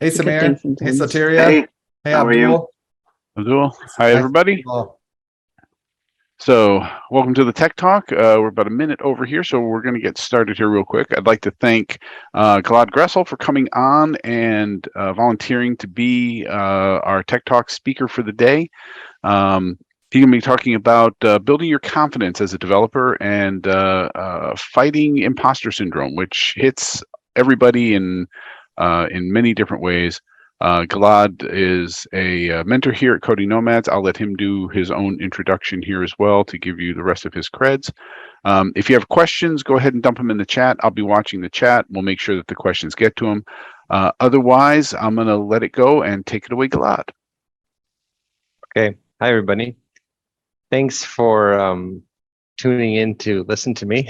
Hey, It's a good Samir. thing Hey, sometimes. Soteria. Hey, Hey, how are you? Abdul. Abdul. Hi, Nice everybody. to meet you all. So, welcome to the Tech Talk. We're about a minute over here, so we're going to get started here real quick. I'd like to thank Gilad Gressel for coming on and volunteering to be our Tech Talk speaker for the day. He's going to be talking about building your confidence as a developer and fighting imposter syndrome, which hits everybody in many different ways. Gilad is a mentor here at CodingNomads. I'll let him do his own introduction here as well to give you the rest of his creds. If you have questions, go ahead and dump them in the chat. I'll be watching the chat. We'll make sure that the questions get to him. Otherwise, I'm going to let it go and take it away, Gilad. Okay. Hi, everybody. Thanks for tuning in to listen to me.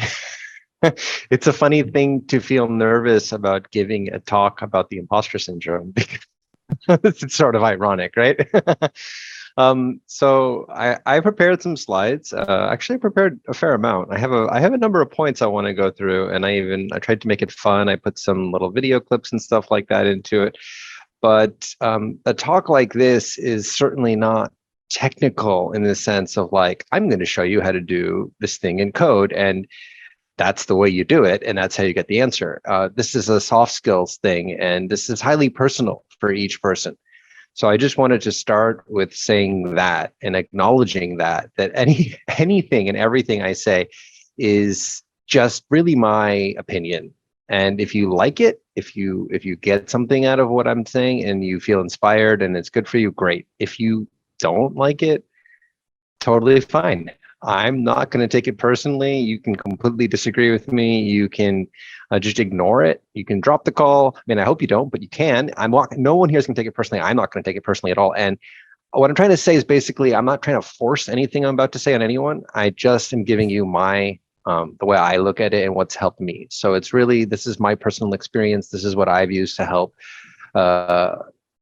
It's a funny thing to feel nervous about giving a talk about the imposter syndrome. It's sort of ironic, right? So I prepared some slides. Actually, I prepared a fair amount. I have a number of points I want to go through, and I tried to make it fun. I put some little video clips and stuff like that into it. But a talk like this is certainly not technical in the sense of like, I'm going to show you how to do this thing in code, and that's the way you do it, and that's how you get the answer. This is a soft skills thing, and this is highly personal for each person. So I just wanted to start with saying that and acknowledging that anything and everything I say is just really my opinion. And if you like it, if you get something out of what I'm saying and you feel inspired and it's good for you, great. If you don't like it, totally fine. I'm not going to take it personally. You can completely disagree with me. You can just ignore it. You can drop the call. I mean, I hope you don't, but you can. No one here is going to take it personally. I'm not going to take it personally at all. And what I'm trying to say is basically, I'm not trying to force anything I'm about to say on anyone. I just am giving you my the way I look at it and what's helped me. So it's really, this is my personal experience. This is what I've used to help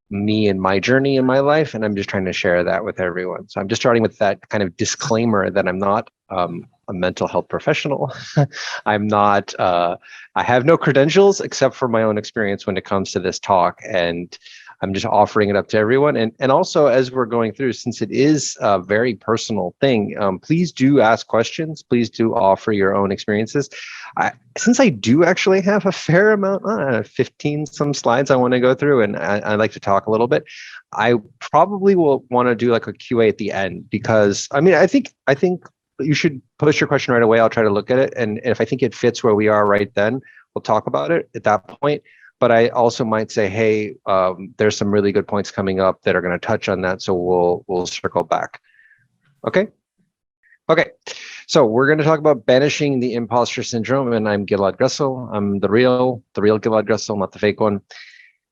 me and my journey in my life, and I'm just trying to share that with everyone. So I'm just starting with that kind of disclaimer that I'm not a mental health professional. I'm not, I have no credentials except for my own experience when it comes to this talk, and I'm just offering it up to everyone. And also, as we're going through, since it is a very personal thing, please do ask questions. Please do offer your own experiences. Since I do actually have a fair amount, 15 some slides I want to go through, and I like to talk a little bit, I probably will want to do like a QA at the end, because I mean, I think you should post your question right away. I'll try to look at it, and if I think it fits where we are right then, we'll talk about it at that point. But I also might say, hey, there's some really good points coming up that are going to touch on that, so we'll circle back. Okay. So we're going to talk about banishing the imposter syndrome, and I'm Gilad Gressel. I'm the real Gilad Gressel, not the fake one.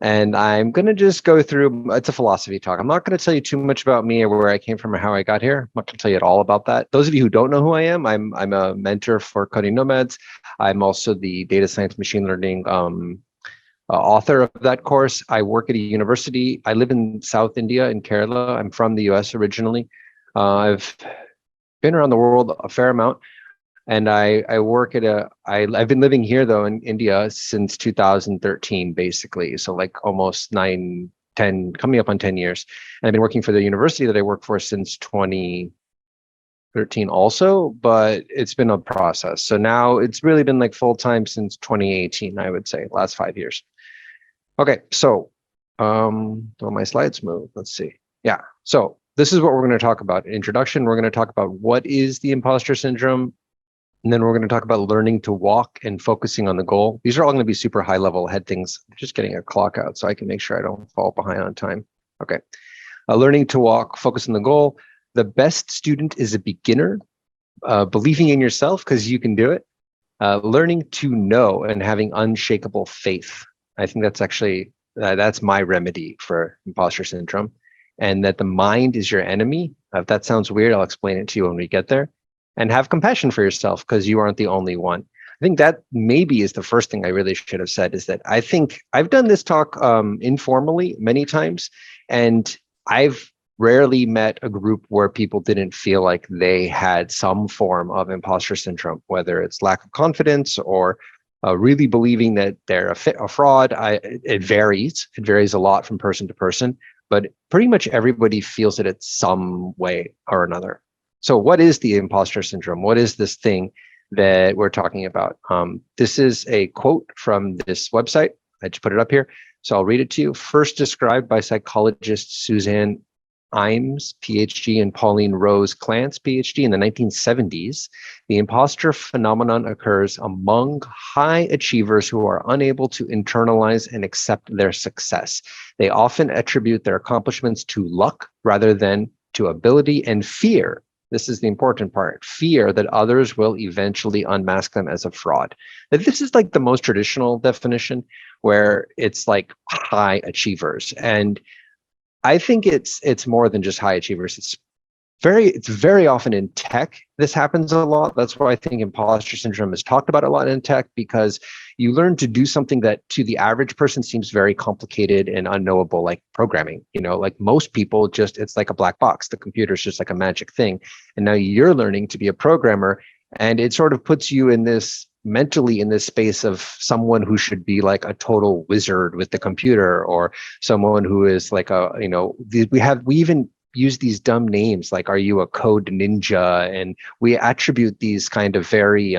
And I'm going to just go through, it's a philosophy talk. I'm not going to tell you too much about me or where I came from or how I got here. I'm not going to tell you at all about that. Those of you who don't know who I am, I'm a mentor for CodingNomads. I'm also the data science machine learning author of that course. I work at a university. I live in South India in Kerala. I'm from the US originally. I've been around the world a fair amount, and I work at I've been living here though in India since 2013, basically. So like almost 9, 10, coming up on 10 years. And I've been working for the university that I work for since 2013 also, but it's been a process. So now it's really been like full-time since 2018, I would say, last 5 years. Okay, so will my slides move? Let's see. Yeah, so this is what we're going to talk about. Introduction, we're going to talk about what is the imposter syndrome, and then we're going to talk about learning to walk and focusing on the goal. These are all going to be super high level head things. I'm just getting a clock out so I can make sure I don't fall behind on time. Okay, learning to walk, focus on the goal. The best student is a beginner, believing in yourself because you can do it. Learning to know and having unshakable faith. I think that's actually, that's my remedy for imposter syndrome, and that the mind is your enemy. If that sounds weird, I'll explain it to you when we get there. And have compassion for yourself because you aren't the only one. I think that maybe is the first thing I really should have said, is that I think I've done this talk informally many times, and I've rarely met a group where people didn't feel like they had some form of imposter syndrome, whether it's lack of confidence or really believing that they're a fraud. It varies. It varies a lot from person to person, but pretty much everybody feels it some way or another. So what is the imposter syndrome? What is this thing that we're talking about? This is a quote from this website. I just put it up here. So I'll read it to you. First described by psychologist Suzanne Imes, PhD, and Pauline Rose Clance, PhD, in the 1970s, the imposter phenomenon occurs among high achievers who are unable to internalize and accept their success. They often attribute their accomplishments to luck rather than to ability and fear. This is the important part. Fear that others will eventually unmask them as a fraud. Now, this is like the most traditional definition, where it's like high achievers. And I think it's more than just high achievers. It's very often in tech. This happens a lot. That's why I think imposter syndrome is talked about a lot in tech, because you learn to do something that to the average person seems very complicated and unknowable, like programming. Like most people, it's like a black box. The computer is just like a magic thing. And now you're learning to be a programmer, and it sort of puts you in this mentally in this space of someone who should be like a total wizard with the computer, or someone who is like we even use these dumb names like, are you a code ninja? And we attribute these kind of very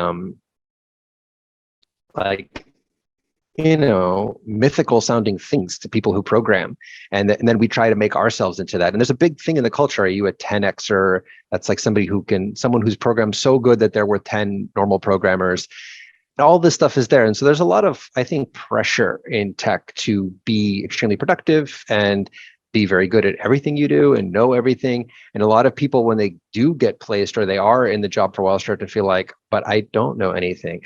mythical sounding things to people who program. And then we try to make ourselves into that. And there's a big thing in the culture. Are you a 10Xer? That's like someone who's programmed so good that they're worth 10 normal programmers. All this stuff is there. And so there's a lot of, I think, pressure in tech to be extremely productive and be very good at everything you do and know everything. And a lot of people, when they do get placed or they are in the job for a while, start to feel like, but I don't know anything.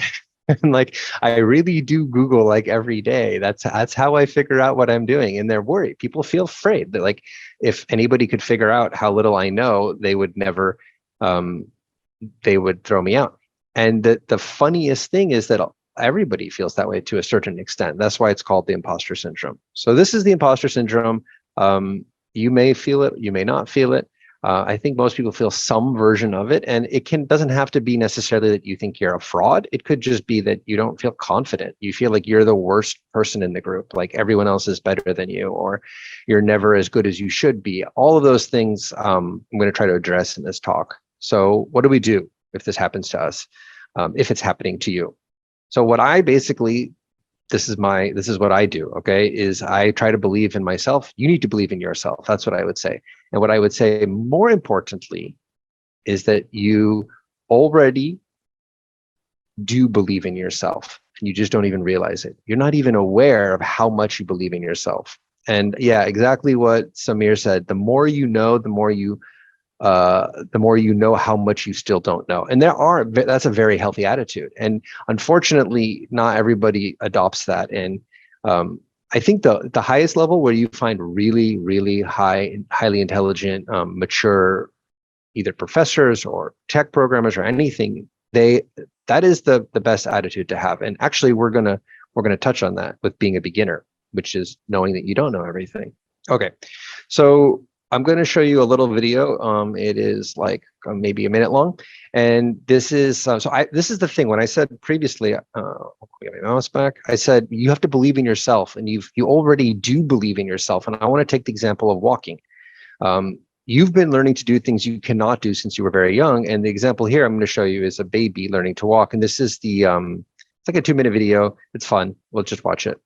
And like, I really do Google like every day. That's how I figure out what I'm doing. And they're worried. People feel afraid that like, if anybody could figure out how little I know, they would never, they would throw me out. And the funniest thing is that everybody feels that way to a certain extent. That's why it's called the imposter syndrome. So this is the imposter syndrome. You may feel it, you may not feel it. I think most people feel some version of it, and it doesn't have to be necessarily that you think you're a fraud. It could just be that you don't feel confident. You feel like you're the worst person in the group, like everyone else is better than you, or you're never as good as you should be. All of those things I'm going to try to address in this talk. So what do we do if this happens to us, if it's happening to you? So what I basically, this is what I do, okay, is I try to believe in myself. You need to believe in yourself. That's what I would say. And what I would say more importantly is that you already do believe in yourself, and you just don't even realize it. You're not even aware of how much you believe in yourself. And yeah, exactly what Samir said. The more you know, the more you know how much you still don't know. And that's a very healthy attitude. And unfortunately, not everybody adopts that. And I think the highest level where you find really, really highly intelligent, mature, either professors or tech programmers or anything, that is the best attitude to have. And actually, we're gonna touch on that with being a beginner, which is knowing that you don't know everything. Okay, so I'm going to show you a little video. It is like maybe a minute long, and this is this is the thing. When I said previously, get my mouse back. I said you have to believe in yourself, and you already do believe in yourself. And I want to take the example of walking. You've been learning to do things you cannot do since you were very young, and the example here I'm going to show you is a baby learning to walk. And this is the it's like a 2-minute video. It's fun. We'll just watch it.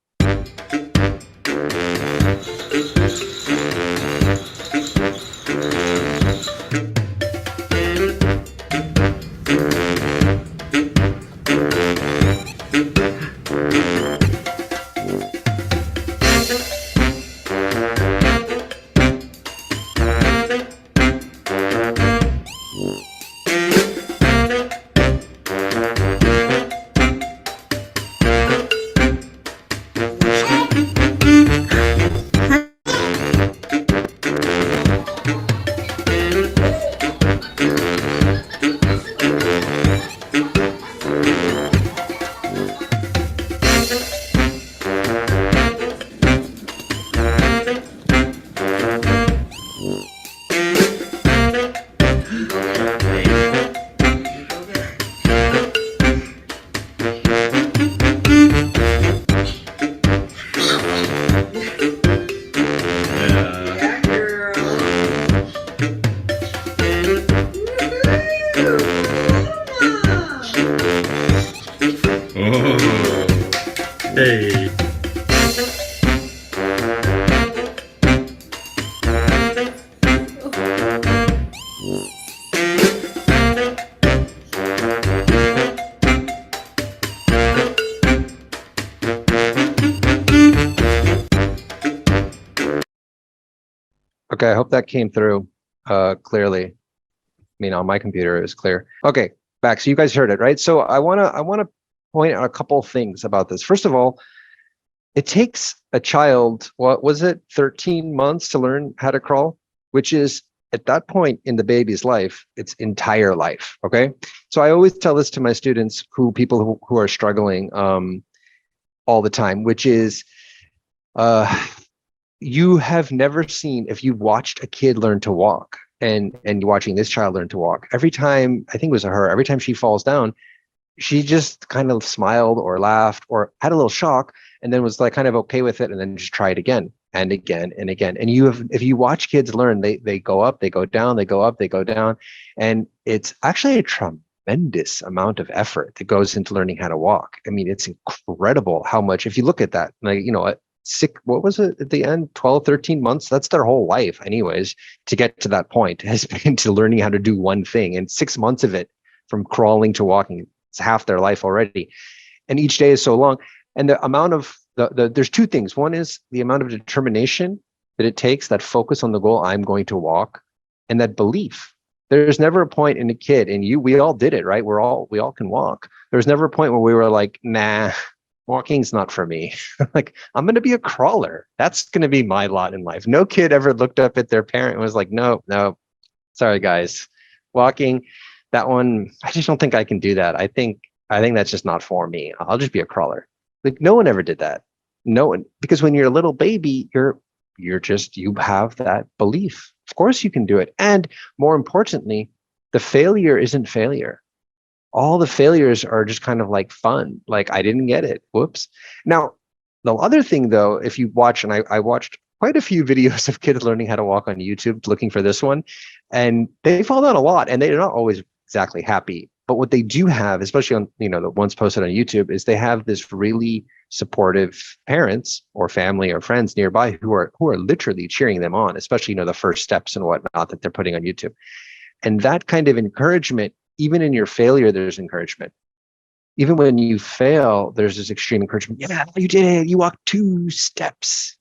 Okay, I hope that came through clearly. I mean, on my computer it was clear. Okay, back. So you guys heard it, right? So I wanna point out a couple things about this. First of all, it takes a child, what was it, 13 months to learn how to crawl, which is at that point in the baby's life, its entire life. Okay. So I always tell this to my students, people who are struggling all the time, which is you have never seen, if you've watched a kid learn to walk and watching this child learn to walk, every time, I think it was her, every time she falls down, she just kind of smiled or laughed or had a little shock and then was like kind of okay with it and then just try it again and again and again. And if you watch kids learn, they go up, they go down, they go up, they go down. And it's actually a tremendous amount of effort that goes into learning how to walk. I mean, it's incredible how much, if you look at that, like, what was it at the end, 12, 13 months, that's their whole life anyways, to get to that point has been to learning how to do one thing. And 6 months of it from crawling to walking, it's half their life already. And each day is so long. And the amount of there's two things. One is the amount of determination that it takes, that focus on the goal, I'm going to walk, and that belief. There's never a point in a kid, and we all did it, right? We all can walk. There's never a point where we were like, nah, walking's not for me. Like, I'm going to be a crawler. That's going to be my lot in life. No kid ever looked up at their parent and was like, no, sorry guys, walking, that one, I just don't think I can do that. I think that's just not for me. I'll just be a crawler. Like, no one ever did that. No one, because when you're a little baby, you have that belief. Of course you can do it. And more importantly, the failure isn't failure. All the failures are just kind of like fun. Like, I didn't get it. Whoops. Now, the other thing though, if you watch, and I watched quite a few videos of kids learning how to walk on YouTube, looking for this one, and they fall down a lot and they're not always exactly happy. But what they do have, especially on, the ones posted on YouTube, is they have this really supportive parents or family or friends nearby who are literally cheering them on, especially, the first steps and whatnot that they're putting on YouTube. And that kind of encouragement, even in your failure, there's encouragement. Even when you fail, there's this extreme encouragement. Yeah, you did it. You walked 2 steps,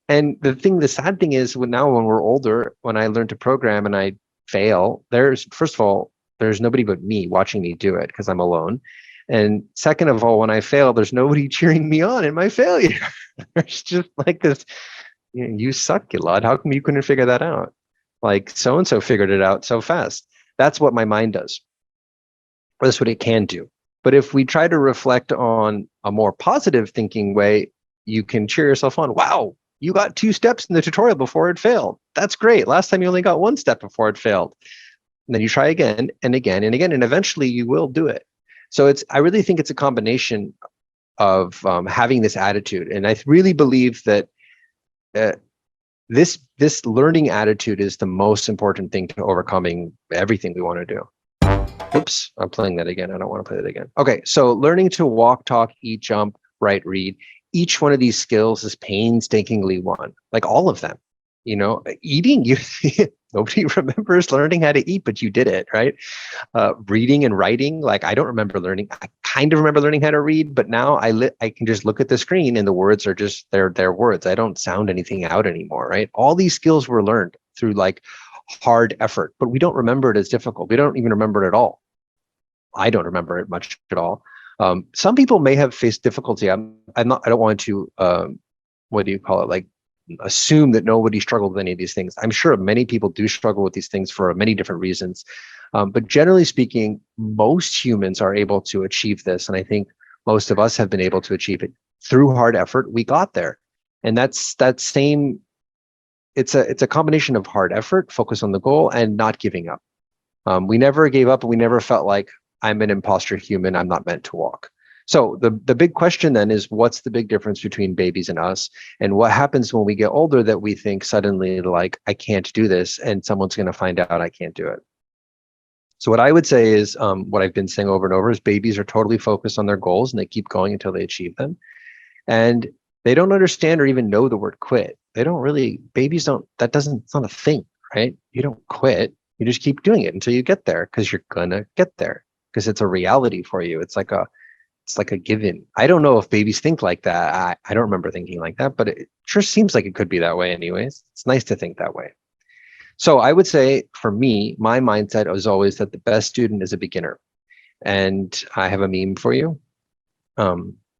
And the sad thing is, when we're older, when I learn to program and I fail, first of all, there's nobody but me watching me do it because I'm alone. And second of all, when I fail, there's nobody cheering me on in my failure. There's just like this, you suck, Gilad. How come you couldn't figure that out? Like, so-and-so figured it out so fast. That's what my mind does. Or that's what it can do. But if we try to reflect on a more positive thinking way, you can cheer yourself on. Wow, you got 2 steps in the tutorial before it failed. That's great. Last time you only got 1 step before it failed. And then you try again and again and again, and eventually you will do it. So I really think it's a combination of having this attitude. And I really believe that this learning attitude is the most important thing to overcoming everything we want to do. Oops, I'm playing that again. I don't want to play that again. Okay, so learning to walk, talk, eat, jump, write, read. Each one of these skills is painstakingly won, like all of them. Eating, nobody remembers learning how to eat, but you did it, right? Reading and writing, like I don't remember learning. I kind of remember learning how to read, but now I can just look at the screen and the words are just they're words. I don't sound anything out anymore, right? All these skills were learned through like hard effort, but we don't remember it as difficult. We don't even remember it at all. I don't remember it much at all. Some people may have faced difficulty. I don't want to what do you call it? Like, assume that nobody struggled with any of these things. I'm sure many people do struggle with these things for many different reasons. But generally speaking, most humans are able to achieve this. And I think most of us have been able to achieve it through hard effort. We got there. And it's a combination of hard effort, focus on the goal, and not giving up. We never gave up, and we never felt like I'm an imposter human. I'm not meant to walk. So the big question then is, what's the big difference between babies and us? And what happens when we get older that we think suddenly, like, I can't do this, and someone's going to find out I can't do it? So what I would say is, what I've been saying over and over is, babies are totally focused on their goals and they keep going until they achieve them. And they don't understand or even know the word quit. Babies don't, it's not a thing, right? You don't quit. You just keep doing it until you get there, because you're going to get there, because it's a reality for you. It's like it's like a given. I don't know if babies think like that. I don't remember thinking like that, but it sure seems like it could be that way anyways. It's nice to think that way. So I would say for me, my mindset was always that the best student is a beginner. And I have a meme for you,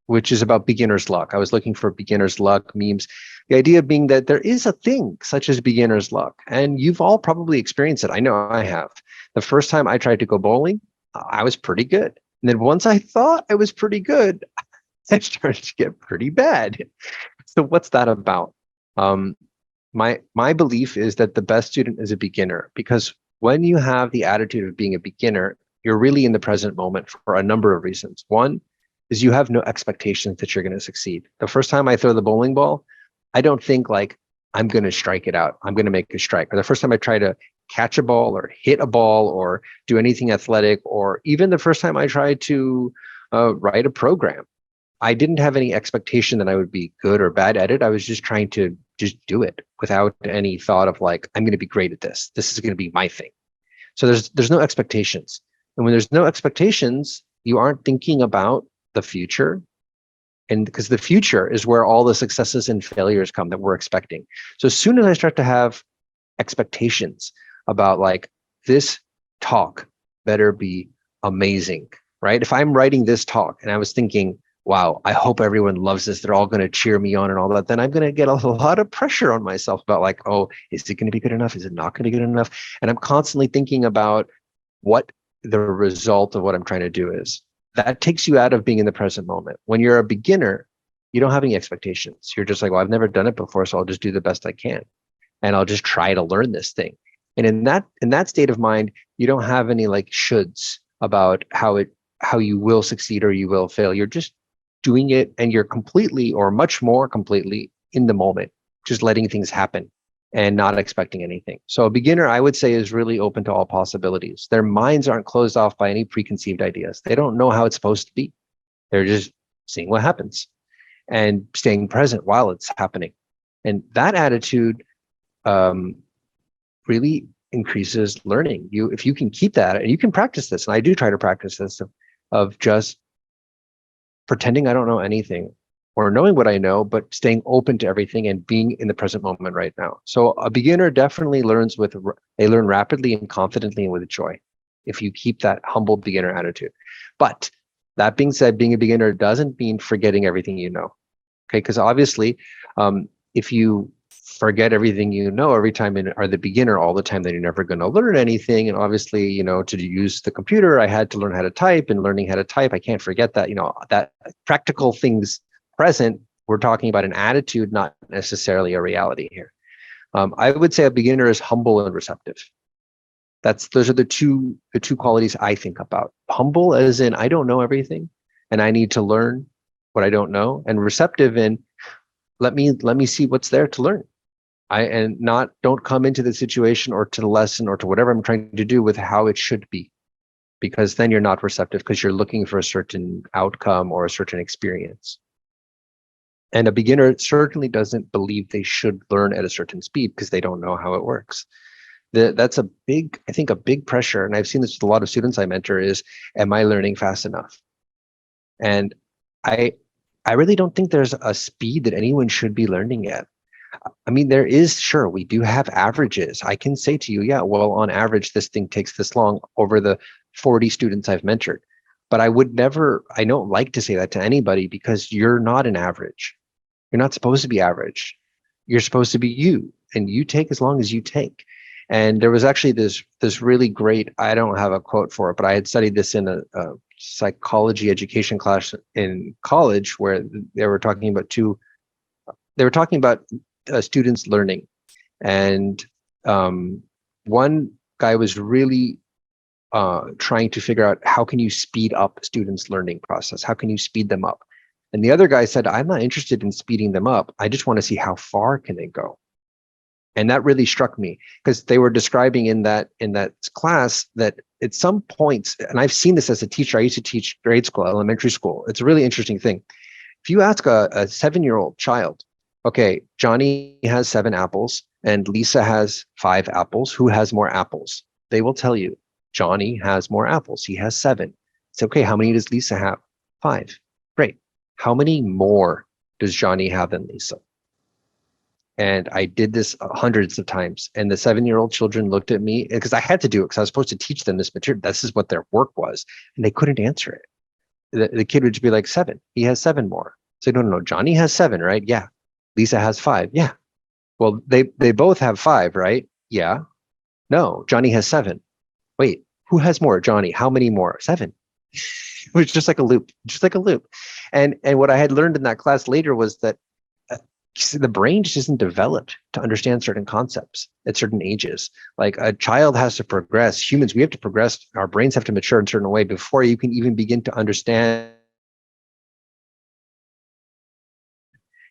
which is about beginner's luck. I was looking for beginner's luck memes. The idea being that there is a thing such as beginner's luck. And you've all probably experienced it. I know I have. The first time I tried to go bowling, I was pretty good. And then once I thought I was pretty good, I started to get pretty bad. So what's that about? My belief is that the best student is a beginner, because when you have the attitude of being a beginner, you're really in the present moment for a number of reasons. One is you have no expectations that you're going to succeed. The first time I throw the bowling ball, I don't think like I'm going to strike it out. I'm going to make a strike. Or the first time I try to catch a ball or hit a ball or do anything athletic, or even the first time I tried to write a program, I didn't have any expectation that I would be good or bad at it. I was just trying to just do it without any thought of like, I'm going to be great at this. This is going to be my thing. So there's no expectations. And when there's no expectations, you aren't thinking about the future. And because the future is where all the successes and failures come that we're expecting. So as soon as I start to have expectations about like, this talk better be amazing, right? If I'm writing this talk and I was thinking, wow, I hope everyone loves this, they're all going to cheer me on and all that, then I'm going to get a lot of pressure on myself about like, oh, is it going to be good enough? Is it not going to be good enough? And I'm constantly thinking about what the result of what I'm trying to do is. That takes you out of being in the present moment. When you're a beginner, you don't have any expectations. You're just like, well, I've never done it before, so I'll just do the best I can. And I'll just try to learn this thing. And in that state of mind, you don't have any like shoulds about how you will succeed or you will fail. You're just doing it, and you're completely, or much more completely, in the moment, just letting things happen and not expecting anything. So a beginner, I would say, is really open to all possibilities. Their minds aren't closed off by any preconceived ideas. They don't know how it's supposed to be. They're just seeing what happens and staying present while it's happening. And that attitude really increases learning. If you can keep that, and you can practice this, and I do try to practice this, of just pretending I don't know anything, or knowing what I know, but staying open to everything and being in the present moment right now. So a beginner definitely they learn rapidly and confidently and with joy, if you keep that humble beginner attitude. But that being said, being a beginner doesn't mean forgetting everything you know. Okay, because obviously, if you forget everything you know every time and are the beginner all the time, then you're never going to learn anything. And obviously, to use the computer, I had to learn how to type, and learning how to type, I can't forget that. That practical things present. We're talking about an attitude, not necessarily a reality here. I would say a beginner is humble and receptive. Those are the two qualities I think about. Humble as in I don't know everything, and I need to learn what I don't know, and receptive in let me see what's there to learn. Don't come into the situation or to the lesson or to whatever I'm trying to do with how it should be, because then you're not receptive, because you're looking for a certain outcome or a certain experience. And a beginner certainly doesn't believe they should learn at a certain speed because they don't know how it works. That's a big pressure. And I've seen this with a lot of students I mentor is, am I learning fast enough? And I really don't think there's a speed that anyone should be learning at. I mean, there is, sure, we do have averages. I can say to you, yeah, well, on average, this thing takes this long over the 40 students I've mentored. But I don't like to say that to anybody, because you're not an average. You're not supposed to be average. You're supposed to be you, and you take as long as you take. And there was actually this really great, I don't have a quote for it, but I had studied this in a psychology education class in college, where they were talking about students learning. And one guy was really trying to figure out, how can you speed up students' learning process? How can you speed them up? And the other guy said, I'm not interested in speeding them up. I just want to see how far can they go. And that really struck me, because they were describing in that class that at some points, and I've seen this as a teacher, I used to teach grade school, elementary school. It's a really interesting thing. If you ask a 7-year-old child, okay, Johnny has 7 apples and Lisa has 5 apples, who has more apples? They will tell you, Johnny has more apples. He has 7. It's okay. How many does Lisa have? 5. Great. How many more does Johnny have than Lisa? And I did this hundreds of times. And the 7-year-old children looked at me because I had to do it because I was supposed to teach them this material. This is what their work was. And they couldn't answer it. The kid would just be like, 7. He has 7 more. So no. Johnny has 7, right? Yeah. Lisa has 5. Yeah. Well, they both have 5, right? Yeah. No, Johnny has 7. Wait, who has more? Johnny. How many more? 7. It was just like a loop, And what I had learned in that class later was that the brain just isn't developed to understand certain concepts at certain ages. Like a child has to progress. Humans, we have to progress. Our brains have to mature in a certain way before you can even begin to understand.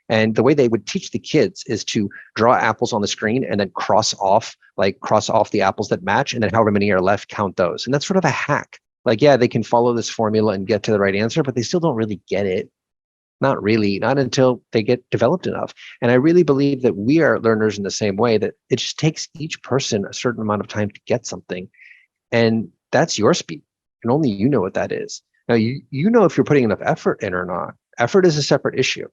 And the way they would teach the kids is to draw apples on the screen and then cross off the apples that match, and then however many are left, count those. And that's sort of a hack. Like, yeah, they can follow this formula and get to the right answer, but they still don't really get it. Not really, not until they get developed enough. And I really believe that we are learners in the same way, that it just takes each person a certain amount of time to get something. And that's your speed. And only you know what that is. Now, you know if you're putting enough effort in or not. Effort is a separate issue.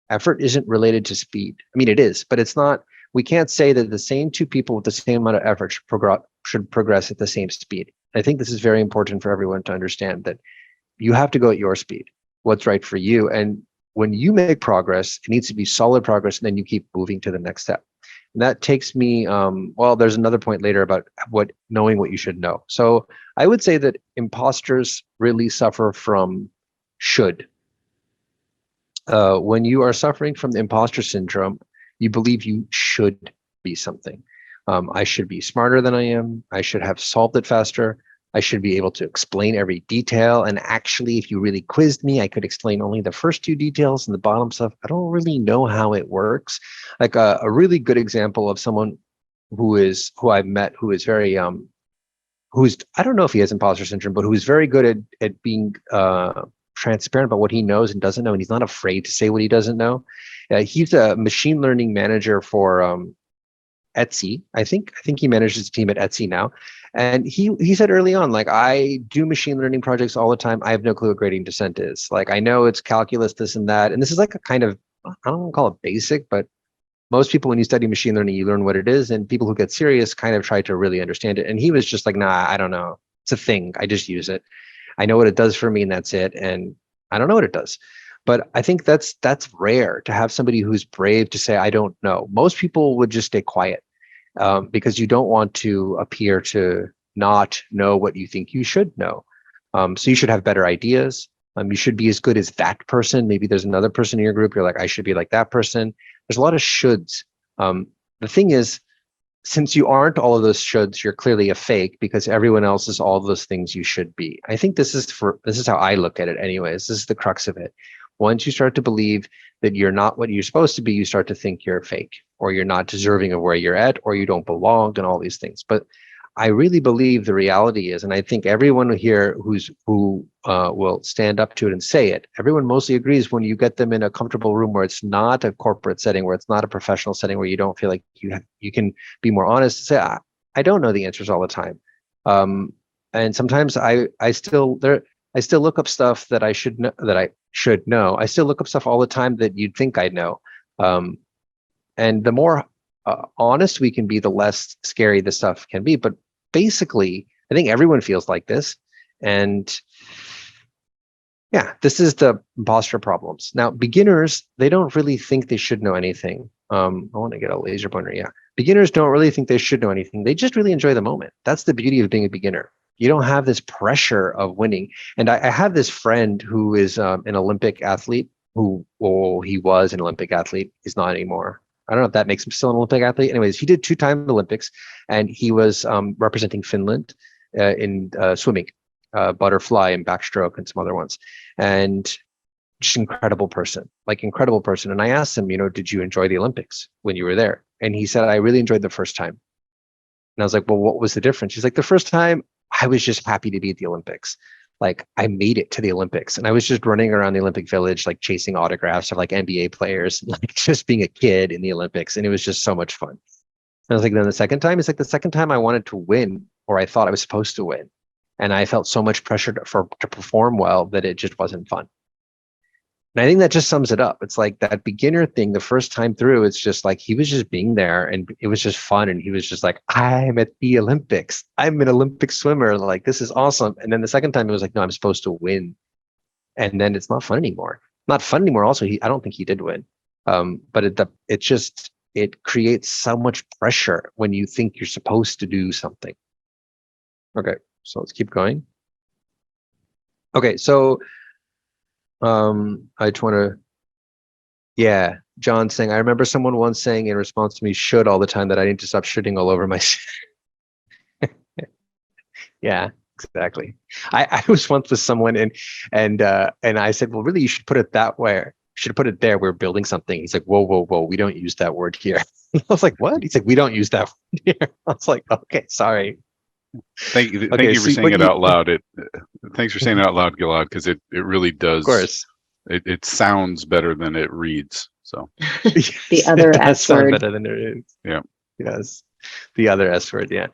Effort isn't related to speed. I mean, it is, but it's not. We can't say that the same 2 people with the same amount of effort should progress at the same speed. I think this is very important for everyone to understand, that you have to go at your speed, what's right for you. And when you make progress, it needs to be solid progress, and then you keep moving to the next step. And that takes me, there's another point later about knowing what you should know. So I would say that imposters really suffer from should. When you are suffering from the imposter syndrome, you believe you should be something. I should be smarter than I am. I should have solved it faster. I should be able to explain every detail. And actually, if you really quizzed me, I could explain only the first 2 details, and the bottom stuff, I don't really know how it works. Like a really good example of someone who I've met, who is very, I don't know if he has imposter syndrome, but who is very good at being transparent about what he knows and doesn't know. And he's not afraid to say what he doesn't know. He's a machine learning manager for Etsy. I think he manages a team at Etsy now. And he said early on, like, I do machine learning projects all the time. I have no clue what gradient descent is. Like, I know it's calculus, this and that. And this is like a kind of, I don't want to call it basic, but most people, when you study machine learning, you learn what it is. And people who get serious kind of try to really understand it. And he was just like, nah, I don't know. It's a thing. I just use it. I know what it does for me, and that's it. And I don't know what it does. But I think that's rare to have somebody who's brave to say, I don't know. Most people would just stay quiet. Because you don't want to appear to not know what you think you should know. So you should have better ideas. You should be as good as that person. Maybe there's another person in your group. You're like, I should be like that person. There's a lot of shoulds. The thing is, since you aren't all of those shoulds, you're clearly a fake, because everyone else is all those things you should be. I think this is how I look at it anyways. This is the crux of it. Once you start to believe that you're not what you're supposed to be, you start to think you're fake, or you're not deserving of where you're at, or you don't belong, and all these things. But I really believe the reality is, and I think everyone here who will stand up to it and say it, everyone mostly agrees, when you get them in a comfortable room where it's not a corporate setting, where it's not a professional setting, where you don't feel like you can be more honest to say, I don't know the answers all the time. And sometimes I still look up stuff that I should know. I still look up stuff all the time that you'd think I'd know. And the more honest we can be, the less scary this stuff can be. But basically, I think everyone feels like this. And yeah, this is the imposter problems. Now, beginners, they don't really think they should know anything. I want to get a laser pointer. Yeah. Beginners don't really think they should know anything. They just really enjoy the moment. That's the beauty of being a beginner. You don't have this pressure of winning. And I have this friend who is an Olympic athlete he was an Olympic athlete. He's not anymore. I don't know if that makes him still an Olympic athlete. Anyways, he did 2-time Olympics, and he was representing Finland in swimming, butterfly and backstroke and some other ones. And just incredible person. And I asked him, did you enjoy the Olympics when you were there? And he said, I really enjoyed the first time. And I was like, well, what was the difference? He's like, the first time I was just happy to be at the Olympics. Like, I made it to the Olympics, and I was just running around the Olympic Village, like chasing autographs of like NBA players, like just being a kid in the Olympics. And it was just so much fun. And I was like, then the second time, it's like the second time I wanted to win, or I thought I was supposed to win. And I felt so much pressure to perform well that it just wasn't fun. And I think that just sums it up. It's like that beginner thing, the first time through, it's just like he was just being there and it was just fun. And he was just like, I'm at the Olympics. I'm an Olympic swimmer. Like, this is awesome. And then the second time it was like, no, I'm supposed to win. And then it's not fun anymore. Not fun anymore. Also, I don't think he did win. But it creates so much pressure when you think you're supposed to do something. Okay, so let's keep going. Okay, so I just want to, yeah, John saying, I remember someone once saying in response to me, should all the time, that I need to stop shitting all over my. Yeah, exactly. I was once with someone and I said, well, really, you should put it that way. You should put it there. We're building something. He's like, whoa, whoa, whoa. We don't use that word here. I was like, what? He's like, we don't use that word here. I was like, okay, sorry. Thank you Okay, for so saying it out loud. Thanks for saying it out loud, Gilad, because it really does. Of course. It sounds better than it reads. So The other it does S sound word. better than it is. Yeah. Yes. The other S word. Yeah.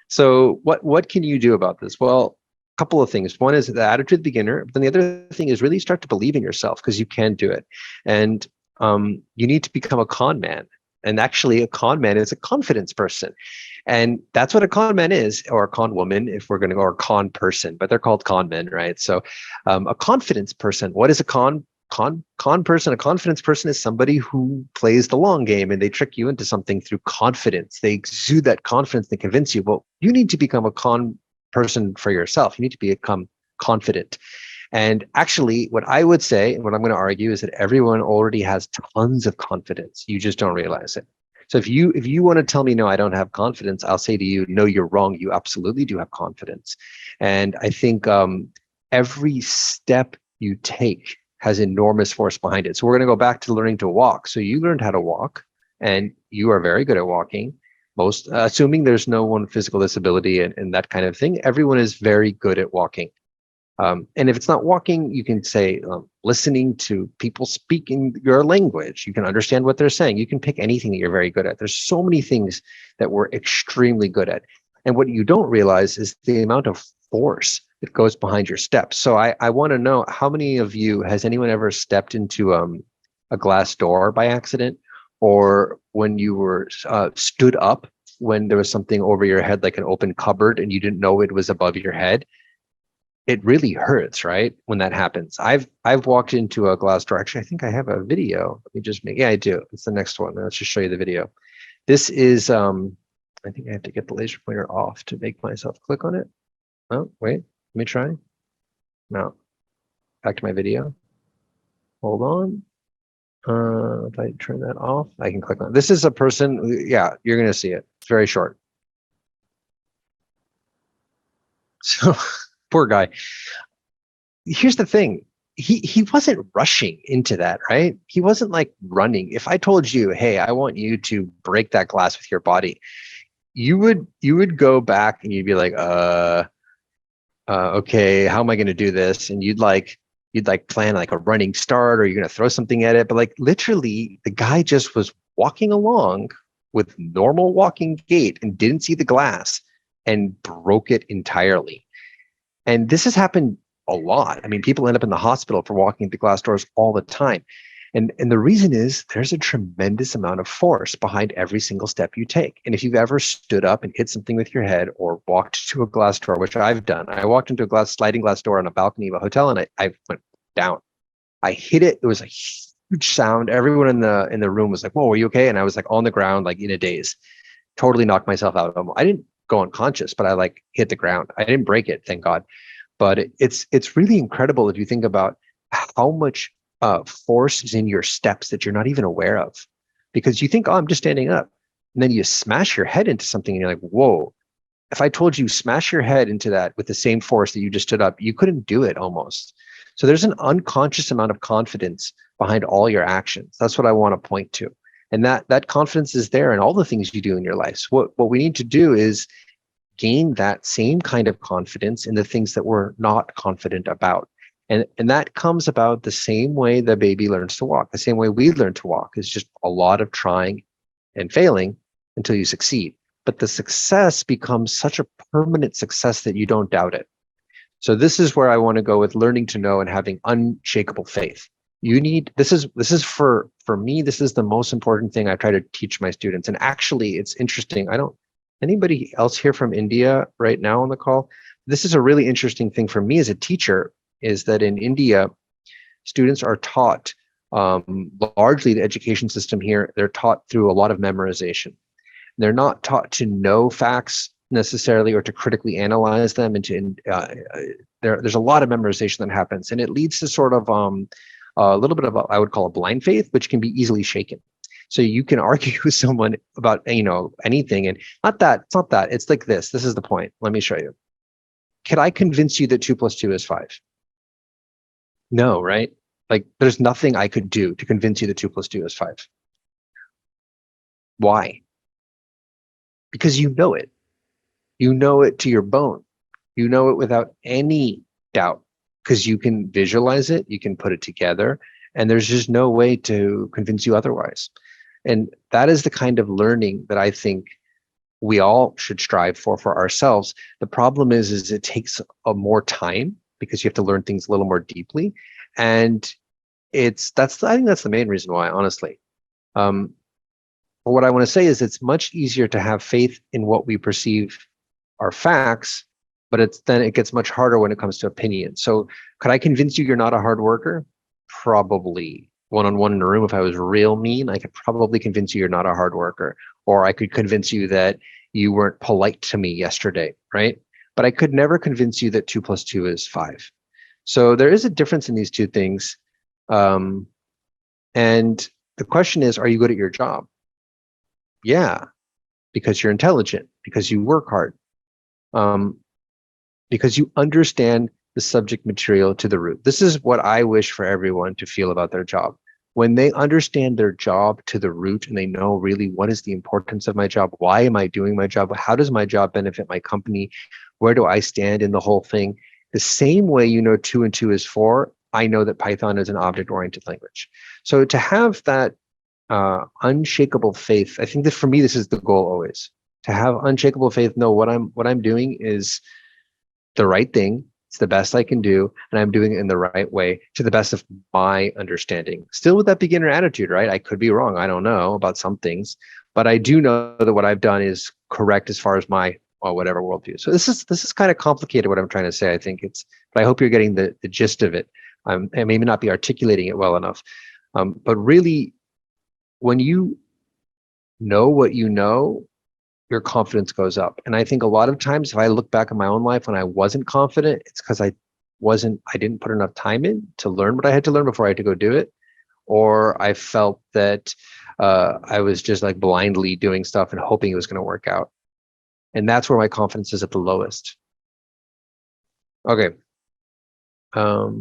So what can you do about this? Well, a couple of things. One is the attitude of the beginner. But then the other thing is really start to believe in yourself, because you can do it. And you need to become a con man. And actually, a con man is a confidence person. And that's what a con man is, or a con woman, if we're going to go, or con person, but they're called con men, right? So a confidence person. What is a con person? A confidence person is somebody who plays the long game and they trick you into something through confidence. They exude that confidence. They convince you, well, you need to become a con person for yourself. You need to become confident. And actually, what I would say, and what I'm going to argue, is that everyone already has tons of confidence. You just don't realize it. So if you want to tell me, no, I don't have confidence, I'll say to you, no, you're wrong. You absolutely do have confidence. And I think every step you take has enormous force behind it. So we're going to go back to learning to walk. So you learned how to walk, and you are very good at walking. Most, assuming there's no one physical disability and that kind of thing, everyone is very good at walking. And if it's not walking, you can say listening to people speaking your language. You can understand what they're saying. You can pick anything that you're very good at. There's so many things that we're extremely good at. And what you don't realize is the amount of force that goes behind your steps. So I want to know, how many of you, has anyone ever stepped into a glass door by accident? Or when you were stood up when there was something over your head, like an open cupboard, and you didn't know it was above your head? It really hurts, right? When that happens. I've walked into a glass door. Actually, I think I have a video. Let me just yeah, I do. It's the next one. Let's just show you the video. This is, I think I have to get the laser pointer off to make myself click on it. Oh, wait, let me try. No, back to my video. Hold on. If I turn that off, I can click on it. This is a person, yeah, you're gonna see it. It's very short. So, poor guy. Here's the thing. He wasn't rushing into that, right? He wasn't like running. If I told you, hey, I want you to break that glass with your body, you would go back and you'd be like, okay, how am I going to do this? And you'd plan like a running start, or you're going to throw something at it. But like literally, the guy just was walking along with normal walking gait and didn't see the glass and broke it entirely. And this has happened a lot. I mean, people end up in the hospital for walking into glass doors all the time. And the reason is there's a tremendous amount of force behind every single step you take. And if you've ever stood up and hit something with your head, or walked to a glass door, which I've done, I walked into a sliding glass door on a balcony of a hotel, and I went down. I hit it. It was a huge sound. Everyone in the room was like, "Whoa, are you okay?" And I was like on the ground, like in a daze, totally knocked myself out. I didn't go unconscious, but I like hit the ground. I didn't break it, thank God. But it's really incredible if you think about how much force is in your steps that you're not even aware of, because you think, oh, I'm just standing up, and then you smash your head into something, and you're like, whoa. If I told you smash your head into that with the same force that you just stood up, you couldn't do it almost. So there's an unconscious amount of confidence behind all your actions. That's what I want to point to. And that confidence is there in all the things you do in your life. So what we need to do is gain that same kind of confidence in the things that we're not confident about. And that comes about the same way the baby learns to walk, the same way we learn to walk. Is just a lot of trying and failing until you succeed. But the success becomes such a permanent success that you don't doubt it. So this is where I want to go with learning to know and having unshakable faith. This is for me, this is the most important thing I try to teach my students. And actually, it's interesting. Anybody else here from India right now on the call? This is a really interesting thing for me as a teacher, is that in India, students are taught, largely the education system here, they're taught through a lot of memorization. They're not taught to know facts necessarily or to critically analyze them. There's a lot of memorization that happens, and it leads to sort of a little bit of I would call a blind faith, which can be easily shaken. So you can argue with someone about anything, and it's not that. It's like this. This is the point. Let me show you. Can I convince you that 2 + 2 is 5? No, right? Like there's nothing I could do to convince you that 2 + 2 is 5. Why? Because you know it. You know it to your bone. You know it without any doubt because you can visualize it, you can put it together, and there's just no way to convince you otherwise. And that is the kind of learning that I think we all should strive for ourselves. The problem is it takes more time because you have to learn things a little more deeply. And I think that's the main reason why, honestly. But what I want to say is it's much easier to have faith in what we perceive are facts, but then it gets much harder when it comes to opinion. So could I convince you you're not a hard worker? Probably. One-on-one in a room, if I was real mean, I could probably convince you you're not a hard worker. Or I could convince you that you weren't polite to me yesterday, right? But I could never convince you that 2 + 2 is 5. So there is a difference in these two things. And the question is, are you good at your job? Yeah, because you're intelligent, because you work hard, because you understand the subject material to the root. This is what I wish for everyone to feel about their job. When they understand their job to the root and they know really what is the importance of my job, why am I doing my job, how does my job benefit my company, where do I stand in the whole thing? The same way 2 and 2 is 4, I know that Python is an object-oriented language. So to have that unshakable faith, I think that for me, this is the goal always. To have unshakable faith, know what I'm doing is the right thing. It's the best I can do, and I'm doing it in the right way to the best of my understanding. Still with that beginner attitude, right? I could be wrong. I don't know about some things, but I do know that what I've done is correct as far as my whatever worldview. So this is kind of complicated what I'm trying to say. I think but I hope you're getting the gist of it. I may not be articulating it well enough, but really, when you know what you know, your confidence goes up. And I think a lot of times, if I look back in my own life when I wasn't confident, it's because I didn't put enough time in to learn what I had to learn before I had to go do it. Or I felt that I was just like blindly doing stuff and hoping it was going to work out. And that's where my confidence is at the lowest. Okay. Got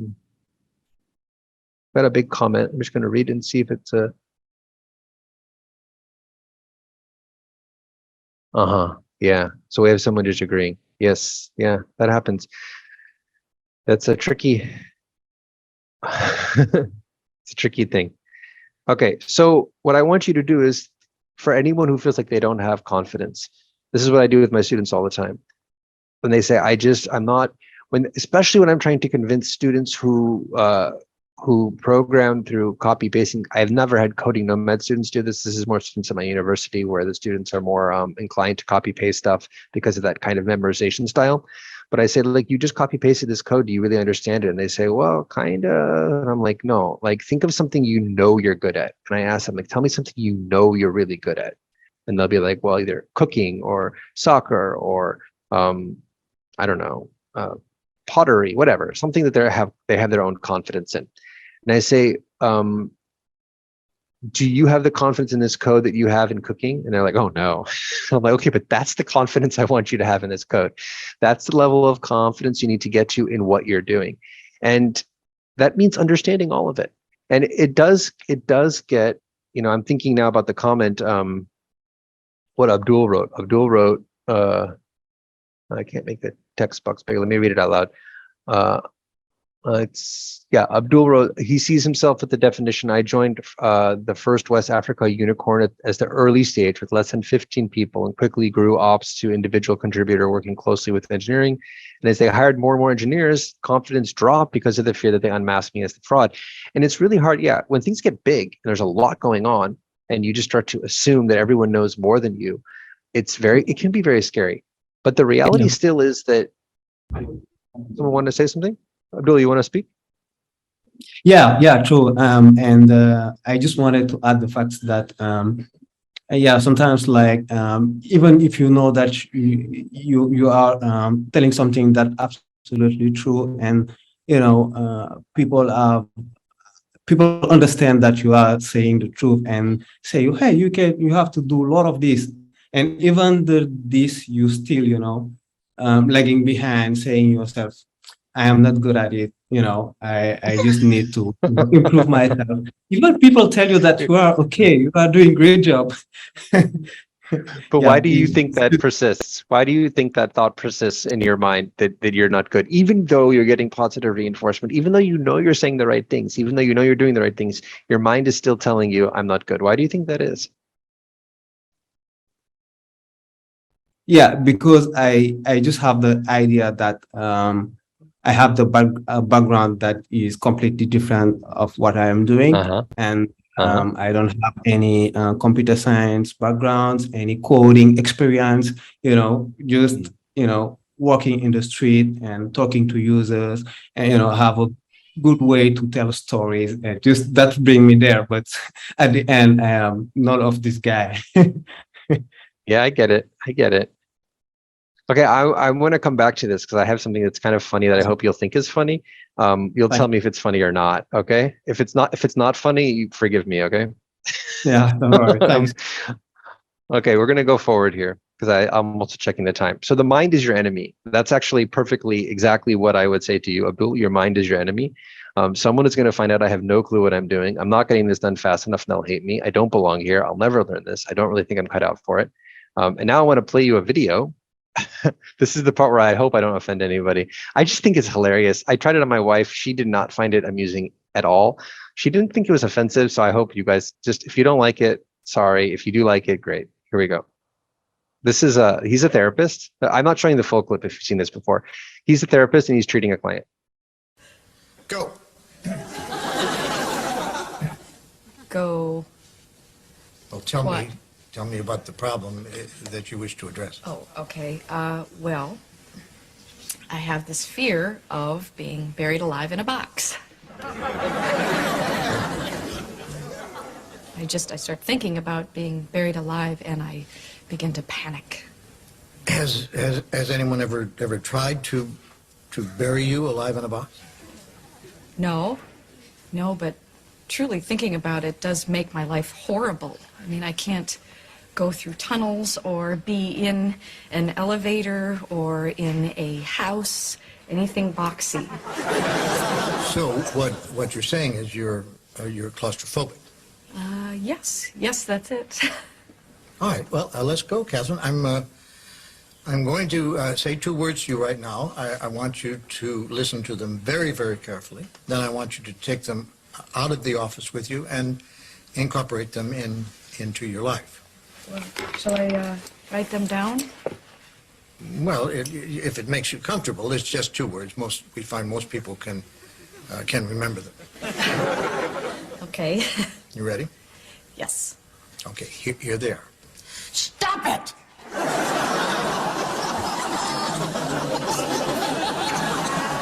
a big comment. I'm just going to read it and see if it's a. Yeah. So we have someone disagreeing. Yes. Yeah, that happens. That's a tricky. It's a tricky thing. Okay. So what I want you to do is, for anyone who feels like they don't have confidence, this is what I do with my students all the time. When they say, I'm not, especially when I'm trying to convince students who program through copy pasting. I've never had CodingNomads students do this. This is more students at my university where the students are more inclined to copy paste stuff because of that kind of memorization style. But I say, like, you just copy pasted this code. Do you really understand it? And they say, well, kind of. And I'm like, no, like, think of something you're good at. And I ask them, like, tell me something you're really good at. And they'll be like, well, either cooking or soccer or I don't know, pottery, whatever, something that they have their own confidence in. And I say, do you have the confidence in this code that you have in cooking? And they're like, oh no. I'm like, okay, but that's the confidence I want you to have in this code. That's the level of confidence you need to get to in what you're doing. And that means understanding all of it. And it does get, I'm thinking now about the comment, what Abdul wrote. Abdul wrote, I can't make the text box bigger. Let me read it out loud. Abdul wrote, he sees himself with the definition. I joined the first West Africa unicorn as the early stage with less than 15 people and quickly grew ops to individual contributor working closely with engineering. And as they hired more and more engineers, confidence dropped because of the fear that they unmasked me as the fraud. And it's really hard. Yeah, when things get big and there's a lot going on and you just start to assume that everyone knows more than you, it can be very scary. But the reality still is that, someone want to say something? Abdul, you want to speak? Yeah, true. And I just wanted to add the fact that sometimes like even if you know that you are telling something that absolutely true, and people understand that you are saying the truth and say, hey, you have to do a lot of this, and even this you still lagging behind, saying yourself, I am not good at it. I just need to improve myself. Even people tell you that you are okay, you are doing great job. But why do you think that persists? Why do you think that thought persists in your mind that you're not good, even though you're getting positive reinforcement, even though you know you're saying the right things, even though you know you're doing the right things, your mind is still telling you, I'm not good. Why do you think that is? Yeah, because I just have the idea that I have the background that is completely different of what I am doing, and I don't have any computer science backgrounds, any coding experience. Just working in the street and talking to users, and have a good way to tell stories, and just that bring me there. But at the end, I am not of this guy. Yeah, I get it. Okay, I want to come back to this because I have something that's kind of funny that I hope you'll think is funny. You'll tell me if it's funny or not. Okay, if it's not funny, forgive me. Okay. Yeah, don't worry. Thanks. Okay, we're gonna go forward here because I'm also checking the time. So the mind is your enemy. That's actually perfectly exactly what I would say to you, Abdul. Your mind is your enemy. Someone is going to find out I have no clue what I'm doing. I'm not getting this done fast enough, and they'll hate me. I don't belong here. I'll never learn this. I don't really think I'm cut out for it. And now I want to play you a video. This is the part where I hope I don't offend anybody. I just think it's hilarious. I tried it on my wife. She did not find it amusing at all. She didn't think it was offensive. So I hope you guys just, if you don't like it, sorry. If you do like it, great. Here we go. This is he's a therapist. I'm not showing the full clip if you've seen this before. He's a therapist and he's treating a client. Go. Go. Well, tell What? me. Tell me about the problem that you wish to address. Oh, okay. Well, I have this fear of being buried alive in a box. I start thinking about being buried alive and I begin to panic. Has anyone ever tried to bury you alive in a box? No, but truly thinking about it does make my life horrible. I mean, I can't go through tunnels or be in an elevator or in a house, anything boxy. So what you're saying is you're claustrophobic. Yes, that's it. All right. Well, let's go, Catherine. I'm going to say two words to you right now. I want you to listen to them very, very carefully. Then I want you to take them out of the office with you and incorporate them into your life. Well, shall I write them down? Well, if it makes you comfortable, it's just two words. We find most people can remember them. Okay. You ready? Yes. Okay, here they are. Stop it!